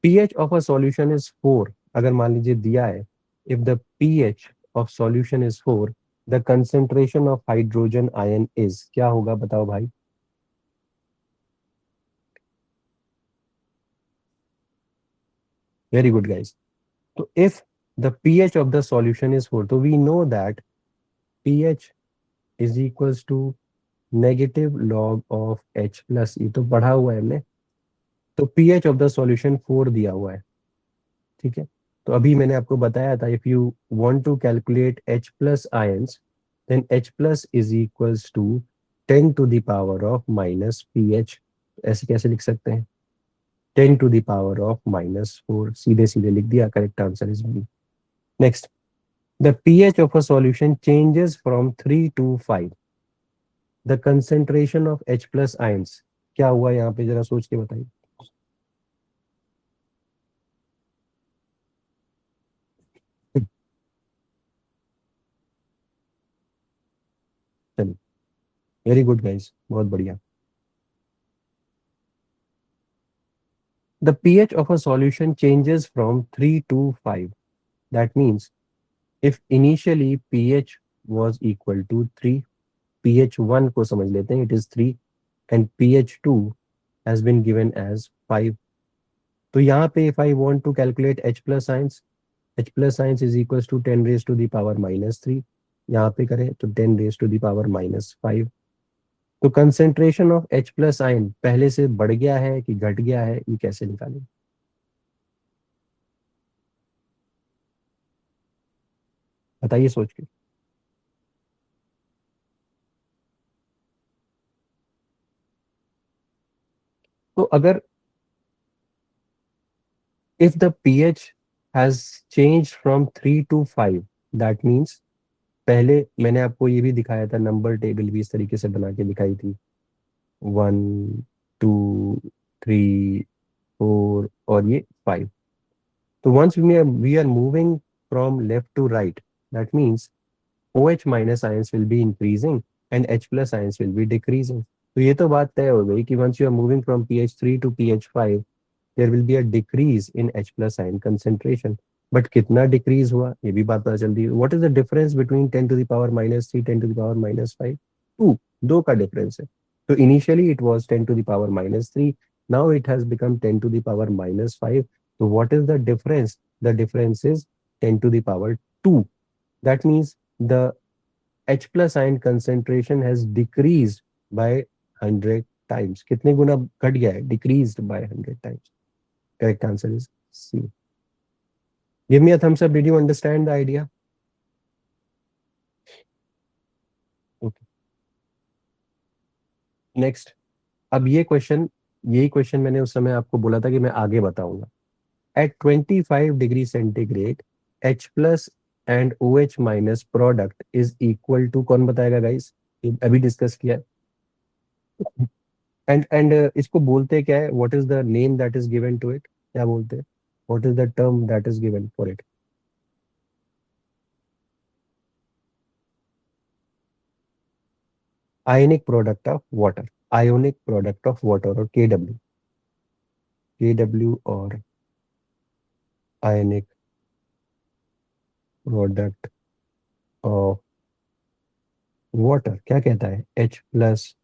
pH of a solution is 4. अगर मान लीजिए दिया है, if the pH of solution is 4, the concentration of hydrogen ion is, क्या होगा बताओ भाई. Very good guys. तो if the pH of the solution is 4, तो we know that pH is equals to negative log of H plus. ये तो पढ़ा हुआ है हमने. तो pH ऑफ द सॉल्यूशन 4 दिया हुआ है. ठीक है, तो अभी मैंने आपको बताया था, if you want to calculate H plus ions, then H plus is equals to 10 to the power of minus pH. ऐसे कैसे लिख सकते हैं, 10 टू द पावर ऑफ -4, सीधे सीधे लिख दिया. Correct answer is B. Next, the pH of a solution changes from 3 to 5. The concentration of H plus ions, क्या हुआ यहाँ पे जरा सोच के बताइए. चलिए, वेरी गुड गाइस, बहुत बढ़िया. The pH of a solution changes from 3 to 5. That means if initially pH was equal to 3, pH 1 को समझ लेते हैं, it is 3, and pH 2 has been given as 5. तो यहाँ पे if I want to calculate H plus ions, H plus ions is equals to 10 raised to the power -3. यहाँ पे करें तो 10 raised to the power -5. तो concentration of H plus ion पहले से बढ़ गया है कि घट गया है, ये कैसे निकालें. बताइए सोच के. तो अगर if the pH has changed from 3 to 5, that means पहले मैंने आपको ये भी दिखाया था, नंबर टेबल भी इस तरीके से बना के दिखाई थी, 1, 2, 3, 4 और ये 5. तो once we are moving from left to right, that means OH minus ions will be increasing and H plus ions will be decreasing. तो ये तो बात तय हो गई कि once you are moving from pH 3 to pH 5, there will be a decrease in H plus ion concentration. But कितना decrease हुआ ये भी बात पता चलती है. What is the difference between 10 to the power -3, 10 to the power -5? 2. दो का डिफरेंस है. तो initially it was 10 to the power -3, now it has become 10 to the power -5. तो what is the difference? The difference is 10 to the power 2. That means the H plus ion concentration has decreased by 100 times. कितने गुना घट गया है? Decreased by 100 times. Correct answer is C. Give me a thumbs up. Did you understand the idea? Okay. Next. अब ये question, यही question मैंने उस समय आपको बोला था कि मैं आगे बताऊंगा. At 25 degree centigrade H plus and OH minus product is equal to, कौन बताएगा गाइस? अभी डिस्कस किया. एंड इसको बोलते क्या है? What is the name that is given to it? क्या बोलते हैं? What is the term that is given for it? Ionic product of water. Ionic product of water, और KW. KW और आयनिक प्रोडक्ट ऑफ वाटर क्या कहता है? H plus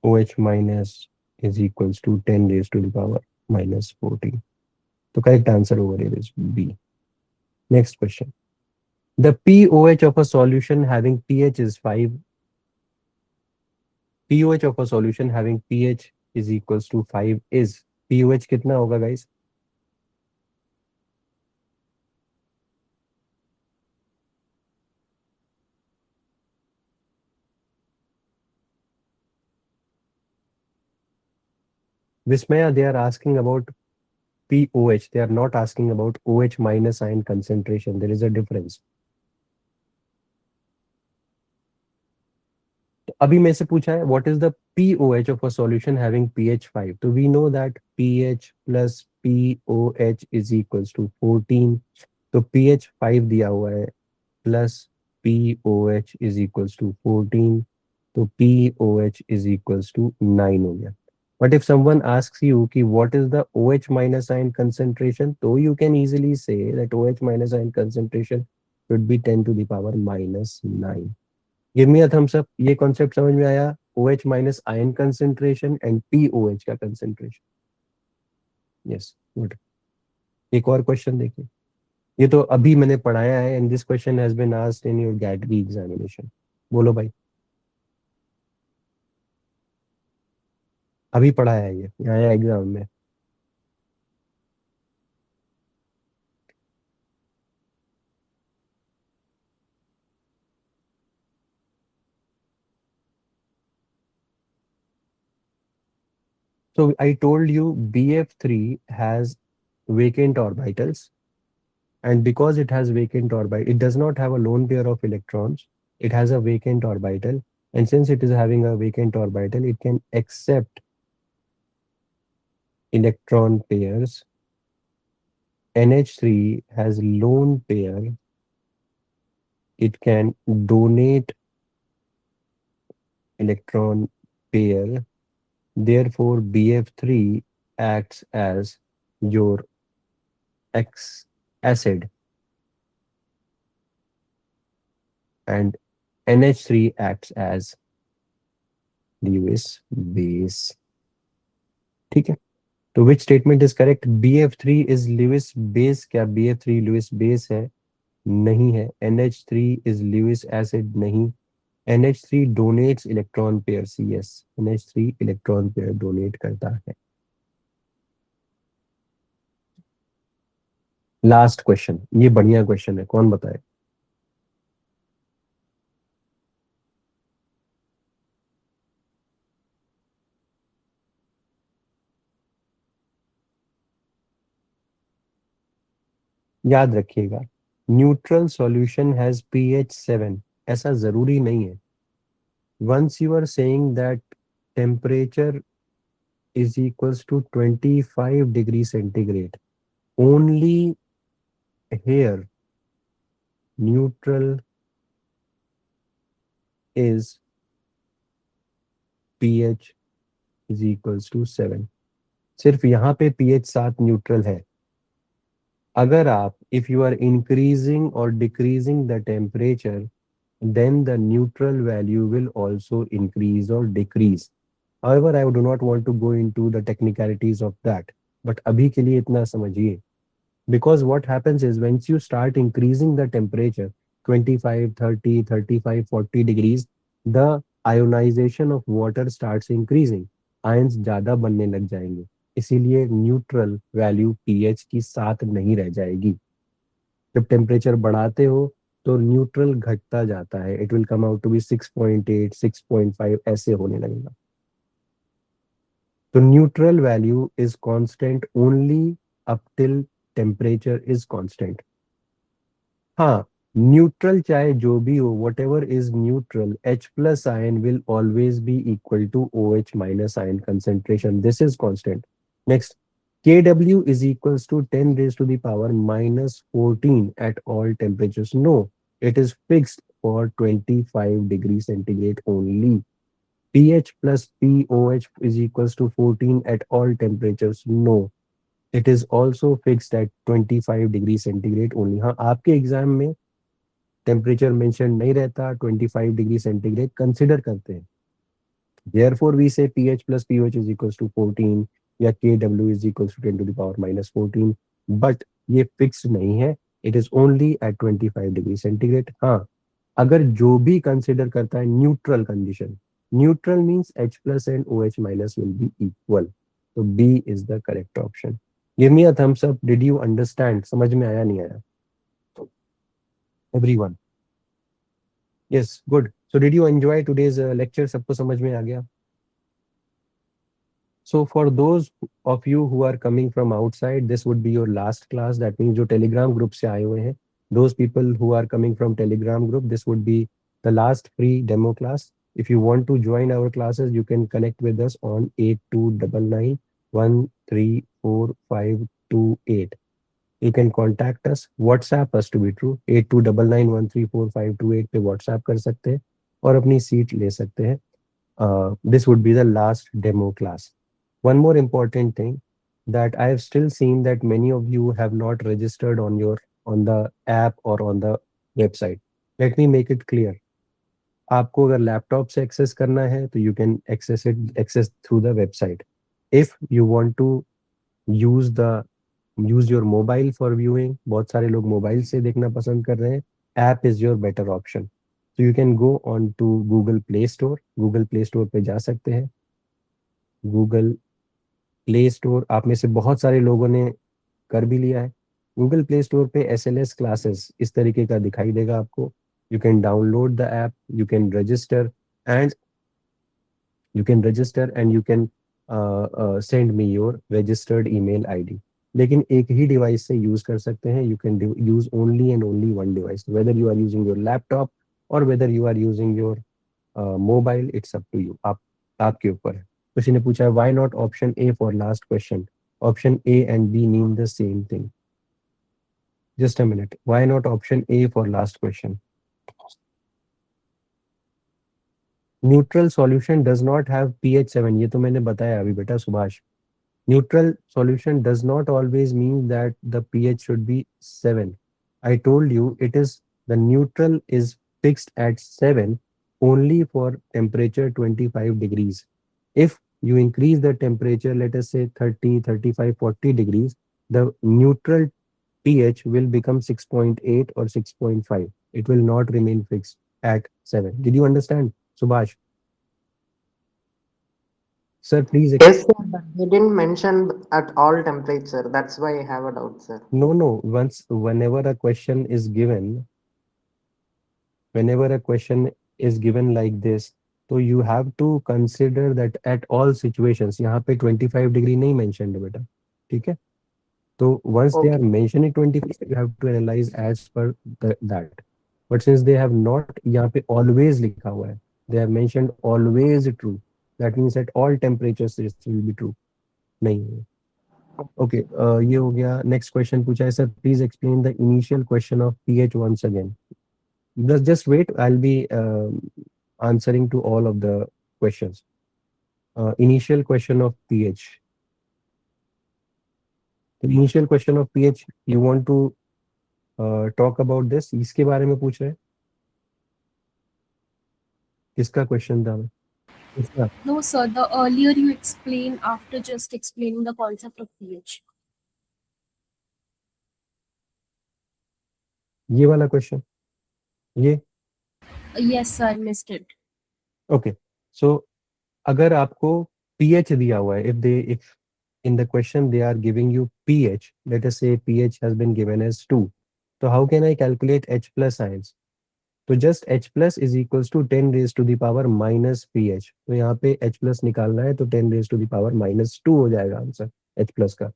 OH minus is equals to 10 raise to the power -14. तो correct answer over here is B. Next question. The pOH of a solution having pH is 5. pOH of a solution having pH is equals to 5 is, pOH कितना होगा guys? Vismaya, they are asking about pOH. They are not asking about OH minus ion concentration. There is a difference. तो अभी मेरे से पूछा है what is the pOH of a solution having pH 5, तो we know that pH plus pOH is equals to 14। तो pH 5 दिया हुआ है, plus pOH is equals to 14, तो पीओएच इज इक्वल्स टू 9 हो गया। But if someone asks you कि what is the OH minus ion concentration, तो you can easily say that OH minus ion concentration should B 10 to the power minus 9। Give me a thumbs up, ये concept समझ में आया? OH minus ion concentration and pOH का concentration. Yes, good. एक और question देखिए, ये तो अभी मैंने पढ़ाया है and this question has been asked in your गैटरी एग्जामिनेशन। बोलो भाई, अभी पढ़ाया है ये आया एग्जाम में। So I told you BF3 has vacant orbitals, and because it has vacant orbit, it does not have a lone pair of electrons. It has a vacant orbital, and since it is having a vacant orbital, it can accept electron pairs. NH3 has lone pair. It can donate electron pair. Therefore, BF3 acts as your X acid, and NH3 acts as Lewis base. ठीक है, तो which statement is correct? BF3 is Lewis base। क्या BF3 Lewis base है? नहीं है। NH3 is Lewis acid? नहीं। NH3 donates electron pair, CS। NH3 electron pair donate करता है। लास्ट क्वेश्चन, ये बढ़िया क्वेश्चन है, कौन बताए? याद रखिएगा, न्यूट्रल सॉल्यूशन हैज pH 7, ऐसा जरूरी नहीं है। Once you are saying that temperature is equals to 25 degree centigrade, only here neutral is pH is equals to 7। सिर्फ यहाँ पे pH 7 न्यूट्रल है। अगर आप if you are increasing or decreasing the temperature, then the neutral value will also increase or decrease. However, I do not want to go into the technicalities of that, but अभी के लिए इतना समझिए, because what happens is once you start increasing the temperature 25, 30, 35, 40 degrees, the ionization of water starts increasing, ions ज्यादा बनने लग जाएंगे। इसीलिए न्यूट्रल वैल्यू पीएच की 7 नहीं रह जाएगी। जब टेम्परेचर बढ़ाते हो तो न्यूट्रल घटता जाता है, it will come out to be 6.8, 6.5 ऐसे होने लगेगा। तो neutral value is constant only up till temperature is constant. हाँ, न्यूट्रल चाहे जो भी हो, whatever is neutral, H plus ion will always be equal to OH minus ion concentration, this is constant. Next, Kw is equals to 10 raised to the power minus 14 at all temperatures. No, it is fixed for 25 degree centigrade only. pH plus POH is equals to 14 at all temperatures. No, it is also fixed at 25 degree centigrade only। हाँ, आपके exam में temperature mention नहीं रहता, 25 degree centigrade consider करते हैं। Therefore we say pH plus pOH is equals to 14 या Kw is equals to 10 to the power minus 14, but ये fix नहीं है, it is only at 25 degree centigrade. हाँ, अगर जो भी कंसिडर करता है neutral condition, neutral means H plus and OH minus will be equal, तो B is the correct option. Give me a thumbs up, did you understand? समझ में आया नहीं आया everyone? Yes, good. So did you enjoy today's lecture? सबको समझ में आ गया? So for those of you who are coming from outside, this would be your last class. That means जो Telegram group से आए हुए हैं, those people who are coming from Telegram group, this would be the last free demo class. If you want to join our classes, you can connect with us on 8299 134528. You can contact us, WhatsApp us to be true, 8299 134528 पे WhatsApp कर सकते हैं और अपनी seat ले सकते हैं. This would be the last demo class. One more important thing, that I have still seen that many of you have not registered on the app or on the website. Let me make it clear. आपको अगर laptop से access करना है तो you can access through the website. If you want to use the use your mobile for viewing, बहुत सारे लोग mobile से देखना पसंद कर रहे हैं, app is your better option. तो you can go on to Google Play Store पे जा सकते हैं. गूगल प्ले स्टोर आप में से बहुत सारे लोगों ने कर भी लिया है. गूगल प्ले स्टोर पे SLS क्लासेस इस तरीके का दिखाई देगा आपको. You can download the app, you can register and you can send me your registered email ID. लेकिन एक ही डिवाइस से यूज कर सकते हैं. You can use only and only one device, whether you are using your laptop और whether you are using your mobile, it's up to you. आप आपके ऊपर है. किसी ने पूछा है why not option A for last question. Option A and B mean the same thing. Just a minute, why not option A for last question. Neutral solution does not have pH 7. ये तो मैंने बताया अभी बेटा Subhash. Neutral solution does not always mean that the pH should be 7. I told you it is the neutral is fixed at 7 only for temperature 25 degrees. If you increase the temperature, let us say 30, 35, 40 degrees, the neutral pH will become 6.8 or 6.5. It will not remain fixed at 7. Did you understand, Subhash? Sir, please. Yes, sir, but they didn't mention at all temperature. That's why I have a doubt, sir. No, no. Whenever a question is given, like this, so you have to consider that at all situations. यहाँ पे 25 degree नहीं mentioned है बेटा, ठीक है. तो once they are Okay. mentioning 25, you have to analyze as per that. But since they have not, यहाँ पे always लिखा हुआ है, they have mentioned always true. That means at all temperatures it will be true. नहीं है. Okay, ये हो गया. Next question पूछा है sir, please explain the initial question of pH once again. Just wait, I'll be answering to all of the questions. Initial question of pH. The initial question of pH, you want to talk about this? इसके बारे में पूछ रहे हैं. किसका question था? इसका. No, sir. The earlier you explained after just explaining the concept of pH. ये वाला क्वेश्चन, ये. Yes, sir. I missed it. Okay, so अगर आपको pH दिया हुआ है, if in the question they are giving you pH, let us say pH has been given as 2, so how can I calculate H plus ions? तो just H plus is equals to 10 raised to the power minus pH. तो यहाँ पे H plus निकालना है तो 10 raised to the power minus 2 हो जाएगा answer H plus का.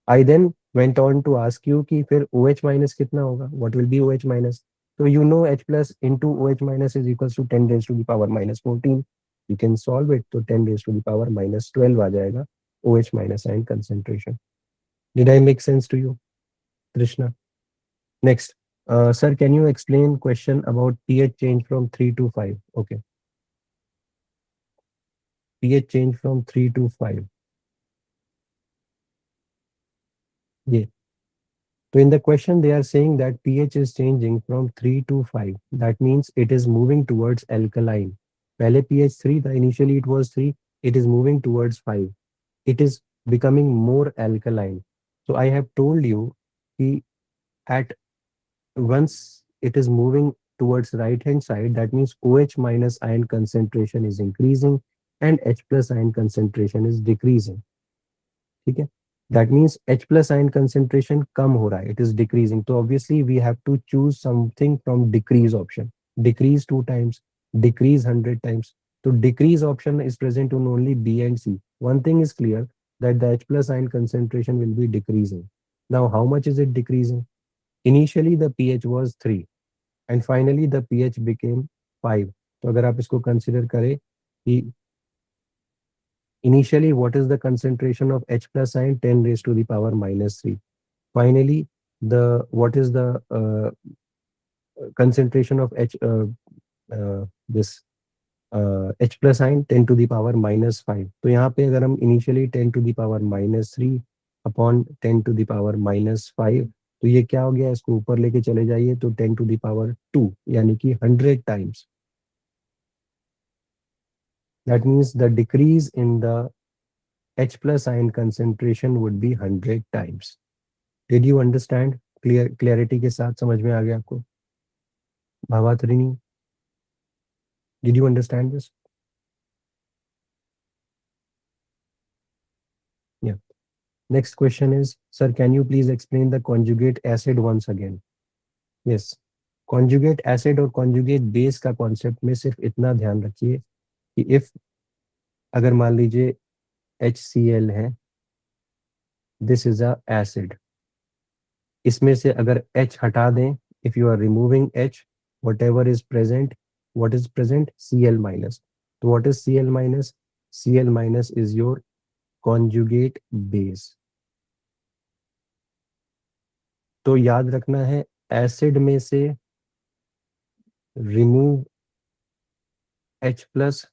I then went on to ask you कि फिर OH minus कितना होगा? What will be OH minus? So you know H plus into OH minus is equals to 10 raised to the power minus 14. You can solve it. तो 10 raised to the power minus 12 आ जाएगा OH minus ion concentration. Did I make sense to you, Krishna? Next. Sir, can you explain question about pH change from 3 to 5? Okay. pH change from 3 to 5. Yeah. So in the question, they are saying that pH is changing from 3 to 5. That means it is moving towards alkaline. पहले pH 3 था, initially it was 3. It is moving towards 5. It is becoming more alkaline. So I have told you कि at once it is moving towards right hand side, that means OH minus ion concentration is increasing and H plus ion concentration is decreasing. ठीक है. That means H plus ion concentration कम हो रहा है, it is decreasing. So obviously we have to choose something from decrease option. Decrease 2 times, decrease 100 times. So decrease option is present on only B and C. One thing is clear, that the H plus ion concentration will be decreasing. Now how much is it decreasing? Initially the pH was 3 and finally the pH became 5. तो अगर आप इसको consider करें कि initially what is the concentration of H plus ion, 10 raised to the power minus 3. Finally, the what is the concentration of this H plus ion, 10 to the power minus 5. तो यहाँ पे अगर हम initially 10 to the power minus 3 upon 10 to the power minus 5, तो ये क्या हो गया, इसको ऊपर लेके चले जाइए तो 10 to the power 2, यानी कि 100 times. That means the decrease in the H plus ion concentration would be 100 times. Did you understand? Clarity के साथ समझ में आ गया आपको? भावात्रिनी, did you understand this? Yeah. Next question is, sir, can you please explain the conjugate acid once again? Yes. Conjugate acid और conjugate base का concept में सिर्फ इतना ध्यान रखिए कि if अगर मान लीजिए HCl है, this is a acid. इसमें से अगर H हटा दें, if you are removing H, whatever is present, what is present? Cl minus. So what is Cl minus? Cl minus is your conjugate base. तो याद रखना है, एसिड में से remove H plus,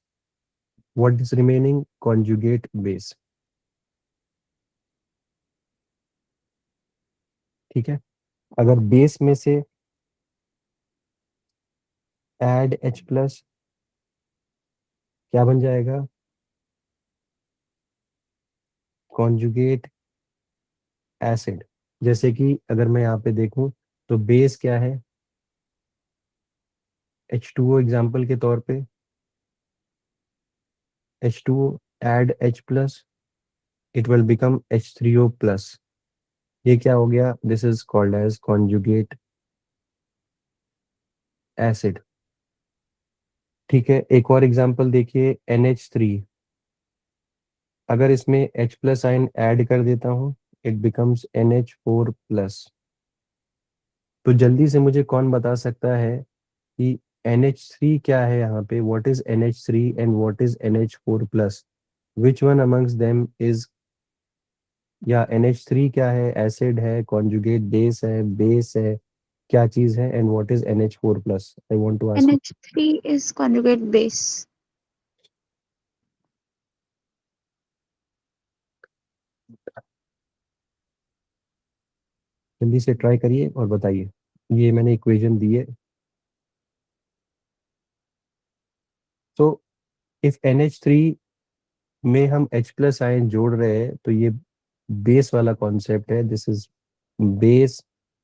what is remaining? Conjugate base. ठीक है, अगर base में से add H plus, क्या बन जाएगा? Conjugate acid. जैसे कि अगर मैं यहाँ पे देखूं तो बेस क्या है? H2O एग्जाम्पल के तौर पे, H2O add H plus, it will become H3O plus. ये क्या हो गया? This is called as conjugate acid. ठीक है, एक और एग्जाम्पल देखिए, NH3. अगर इसमें H प्लस आयन ऐड कर देता हूँ, इट बिकम्स NH4 प्लस. तो जल्दी से मुझे कौन बता सकता है कि NH3 क्या है यहाँ पे? What is NH3 and what is NH4 plus? Which one amongst them is, या NH3 क्या है? एसिड है, कॉन्जुगेट बेस है, क्या चीज है? And what is NH4 plus? I want to ask. NH3 is conjugate base. जल्दी से ट्राई करिए और बताइए. ये मैंने इक्वेशन दी है. तो इफ NH3 में हम H प्लस आयन जोड़ रहे हैं तो ये बेस वाला कॉन्सेप्ट है. This is base.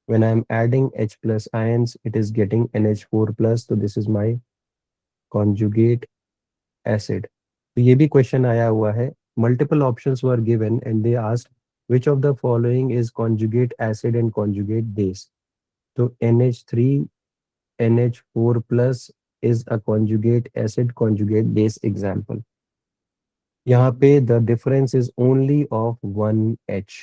when I am adding H plus ions, it is getting NH4 plus. तो this is my conjugate acid. तो ये भी क्वेश्चन आया हुआ है. Multiple options were given and they asked which of the following is conjugate acid and conjugate base. तो NH3 NH4 plus is a conjugate acid conjugate base example. यहाँ पे the difference is only of one H.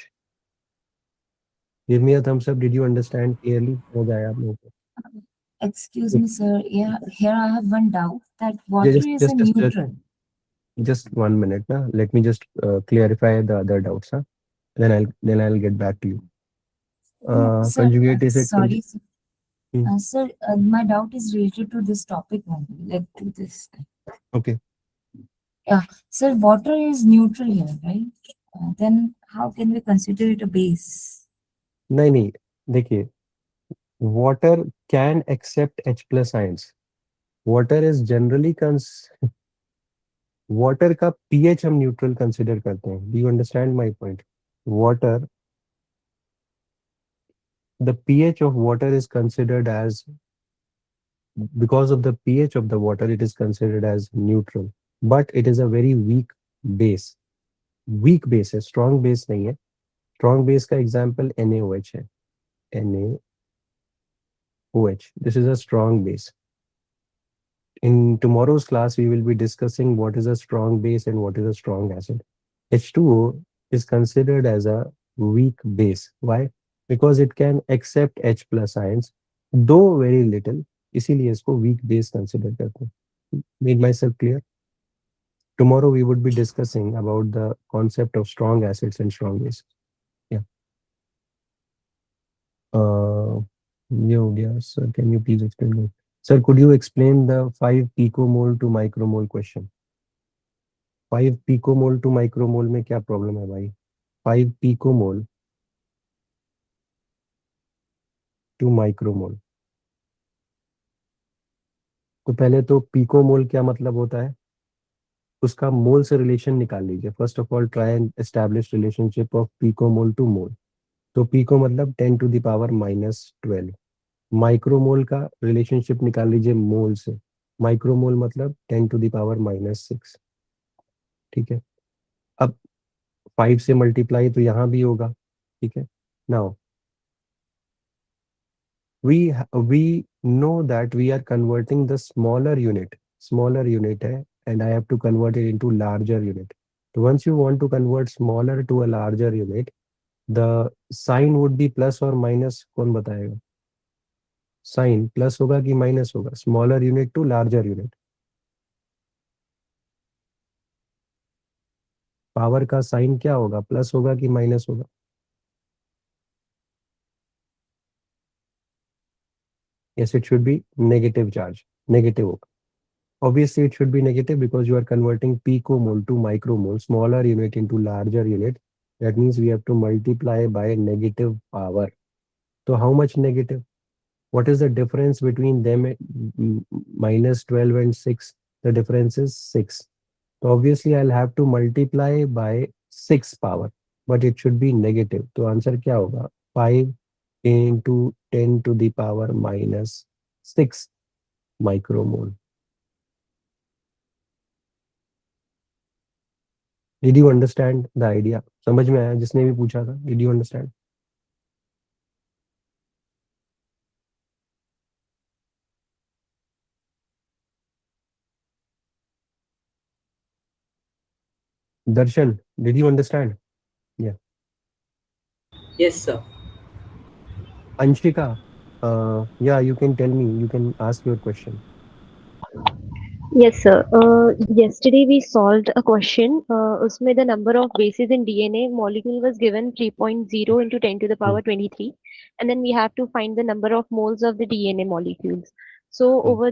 Give me a thumbs up. Did you understand clearly? हो गया आप लोगों को? Excuse me, sir. Yeah, here I have one doubt that water just is a just just just, neutral. just 1 minute na. Let me just clarify the other doubts, huh? Then I'll get back to you. Yeah, sir, Conjugate is it sorry, sir. Hmm. Sir, my doubt is related to this topic only, like to this. Okay. Yeah, sir, water is neutral here, right? Then how can we consider it a base? नहीं देखिए, water can accept H plus ions. Water is generally water का pH हम neutral consider करते हैं. Do you understand my point? Water, the pH of water is considered as, because of the pH of the water, it is considered as neutral. But it is a very weak base. Weak base है, strong base नहीं है. Strong base का example NaOH है. NaOH. This is a strong base. In tomorrow's class, we will be discussing what is a strong base and what is a strong acid. H2O is considered as a weak base. Why? Because it can accept H plus ions, though very little. इसीलिए इसको weak base consider करते हैं. made myself clear? Tomorrow we would be discussing about the concept of strong acids and strong bases. Yeah. Yes, sir. Can you please explain me? Sir, could you explain the 5 picomole to micromole question? 5 picomole to micromole में क्या problem है भाई? 5 picomole to micromole. तो पहले तो पिकोमोल क्या मतलब होता है, उसका मोल से रिलेशन निकाल लीजिए. First of all try and establish relationship of picomole to mole. तो पिको मतलब 10⁻⁻12. माइक्रोमोल का रिलेशनशिप निकाल लीजिए मोल से. माइक्रोमोल मतलब 10⁻⁻6. ठीक है. अब 5 से मल्टीप्लाई तो यहाँ भी होगा. ठीक है. Now we know that we are converting the smaller unit है, and I have to convert it into larger unit. So once you want to convert smaller to a larger unit, the sign would be plus or minus. कौन बताएगा? Sign plus होगा कि minus होगा? Smaller unit to larger unit. Power का sign क्या होगा? Plus होगा कि माइनस होगा? Yes, it should be negative charge. Negative होगा. Obviously, it should be negative because you are converting picomole to micromole, smaller unit into larger unit. That means we have to multiply by negative power. So how much negative? What is the difference between them? Minus 12 and 6. The difference is 6. So obviously, I'll have to multiply by 6 power, but it should be negative. तो answer क्या होगा? 5 into 10 to the power minus 6 micromole. Did you understand the idea? समझ में आया जिसने भी पूछा था? Did you understand? Darshan, did you understand? Yeah. Yes, sir. Anshika, yeah, you can tell me. You can ask your question. Yes, sir. Yesterday we solved a question. Usme the number of bases in DNA molecule was given 3.0 into 10 to the power 23, and then we have to find the number of moles of the DNA molecules. So over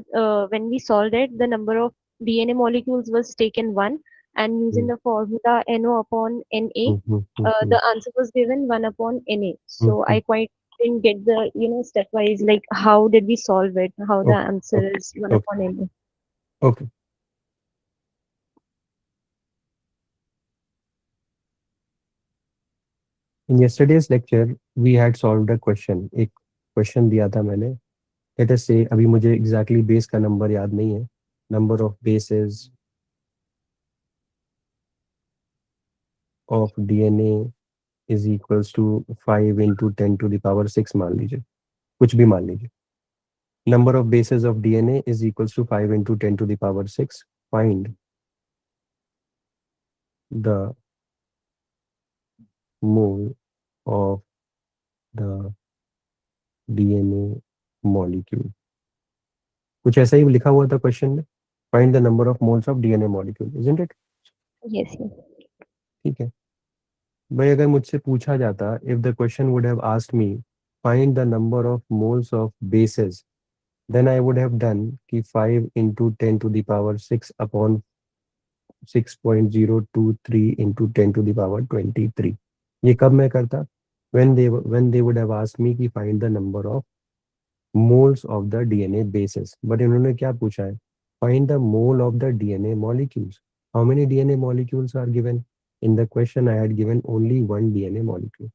when we solved it, the number of DNA molecules was taken 1, and using the formula NO upon NA, the answer was given 1 upon NA. So I quite didn't get the stepwise, like how did we solve it? How the answer is 1 upon NA. Okay. In yesterday's lecture, we had solved a question. एक question दिया था मैंने. Let us say, अभी मुझे exactly base का number याद नहीं है. Number of bases of DNA is equals to 5 into 10 to the power 6 मान लीजिए. कुछ भी मान लीजिए. Number of bases of DNA is equals to 5 into 10 to the power 6. Find the mole of the DNA molecule. कुछ ऐसा ही लिखा हुआ था क्वेश्चन में. Find the number of moles of DNA molecule, isn't it? Yes, yes. ठीक है भाई. अगर मुझसे पूछा जाता, if the question would have asked me find the number of moles of bases, then I would have done कि 5 into 10 to the power 6 upon 6.023 into 10 to the power 23. ये कब मैं करता? When they would have asked me कि find the number of moles of the DNA bases. But इन्होंने क्या पूछा है? Find the mole of the DNA molecules. How many DNA molecules are given? In the question I had given only one DNA molecule.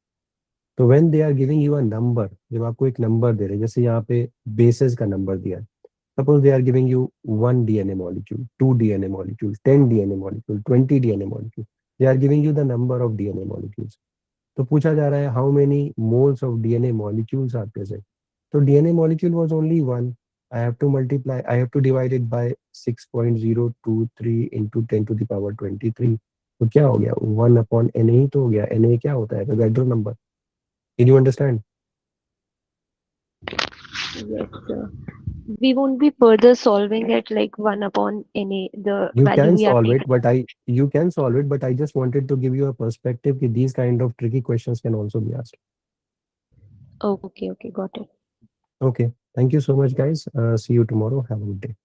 तो when they are giving you a number, जब आपको एक number दे रहे हैं, जैसे यहाँ पे bases का नंबर दिया है. Suppose they are giving you 1 DNA molecule, 2 DNA molecule, 10 DNA molecule, 20 DNA molecule. They are giving you the number of DNA molecules. तो पूछा जा रहा है how many moles of DNA molecules are present. So DNA molecule was only one. I have to divide it by 6.023 into 10 to the power 23. तो क्या हो गया? 1 upon Na ही तो हो गया. Na क्या होता है? Avogadro number. Did you understand? Yes, sir. we won't be further solving it like 1 upon any the You value can we have solve it, taken. but I just wanted to give you a perspective that these kind of tricky questions can also be asked. Okay, okay, got it. Okay. Thank you so much, guys. See you tomorrow. Have a good day.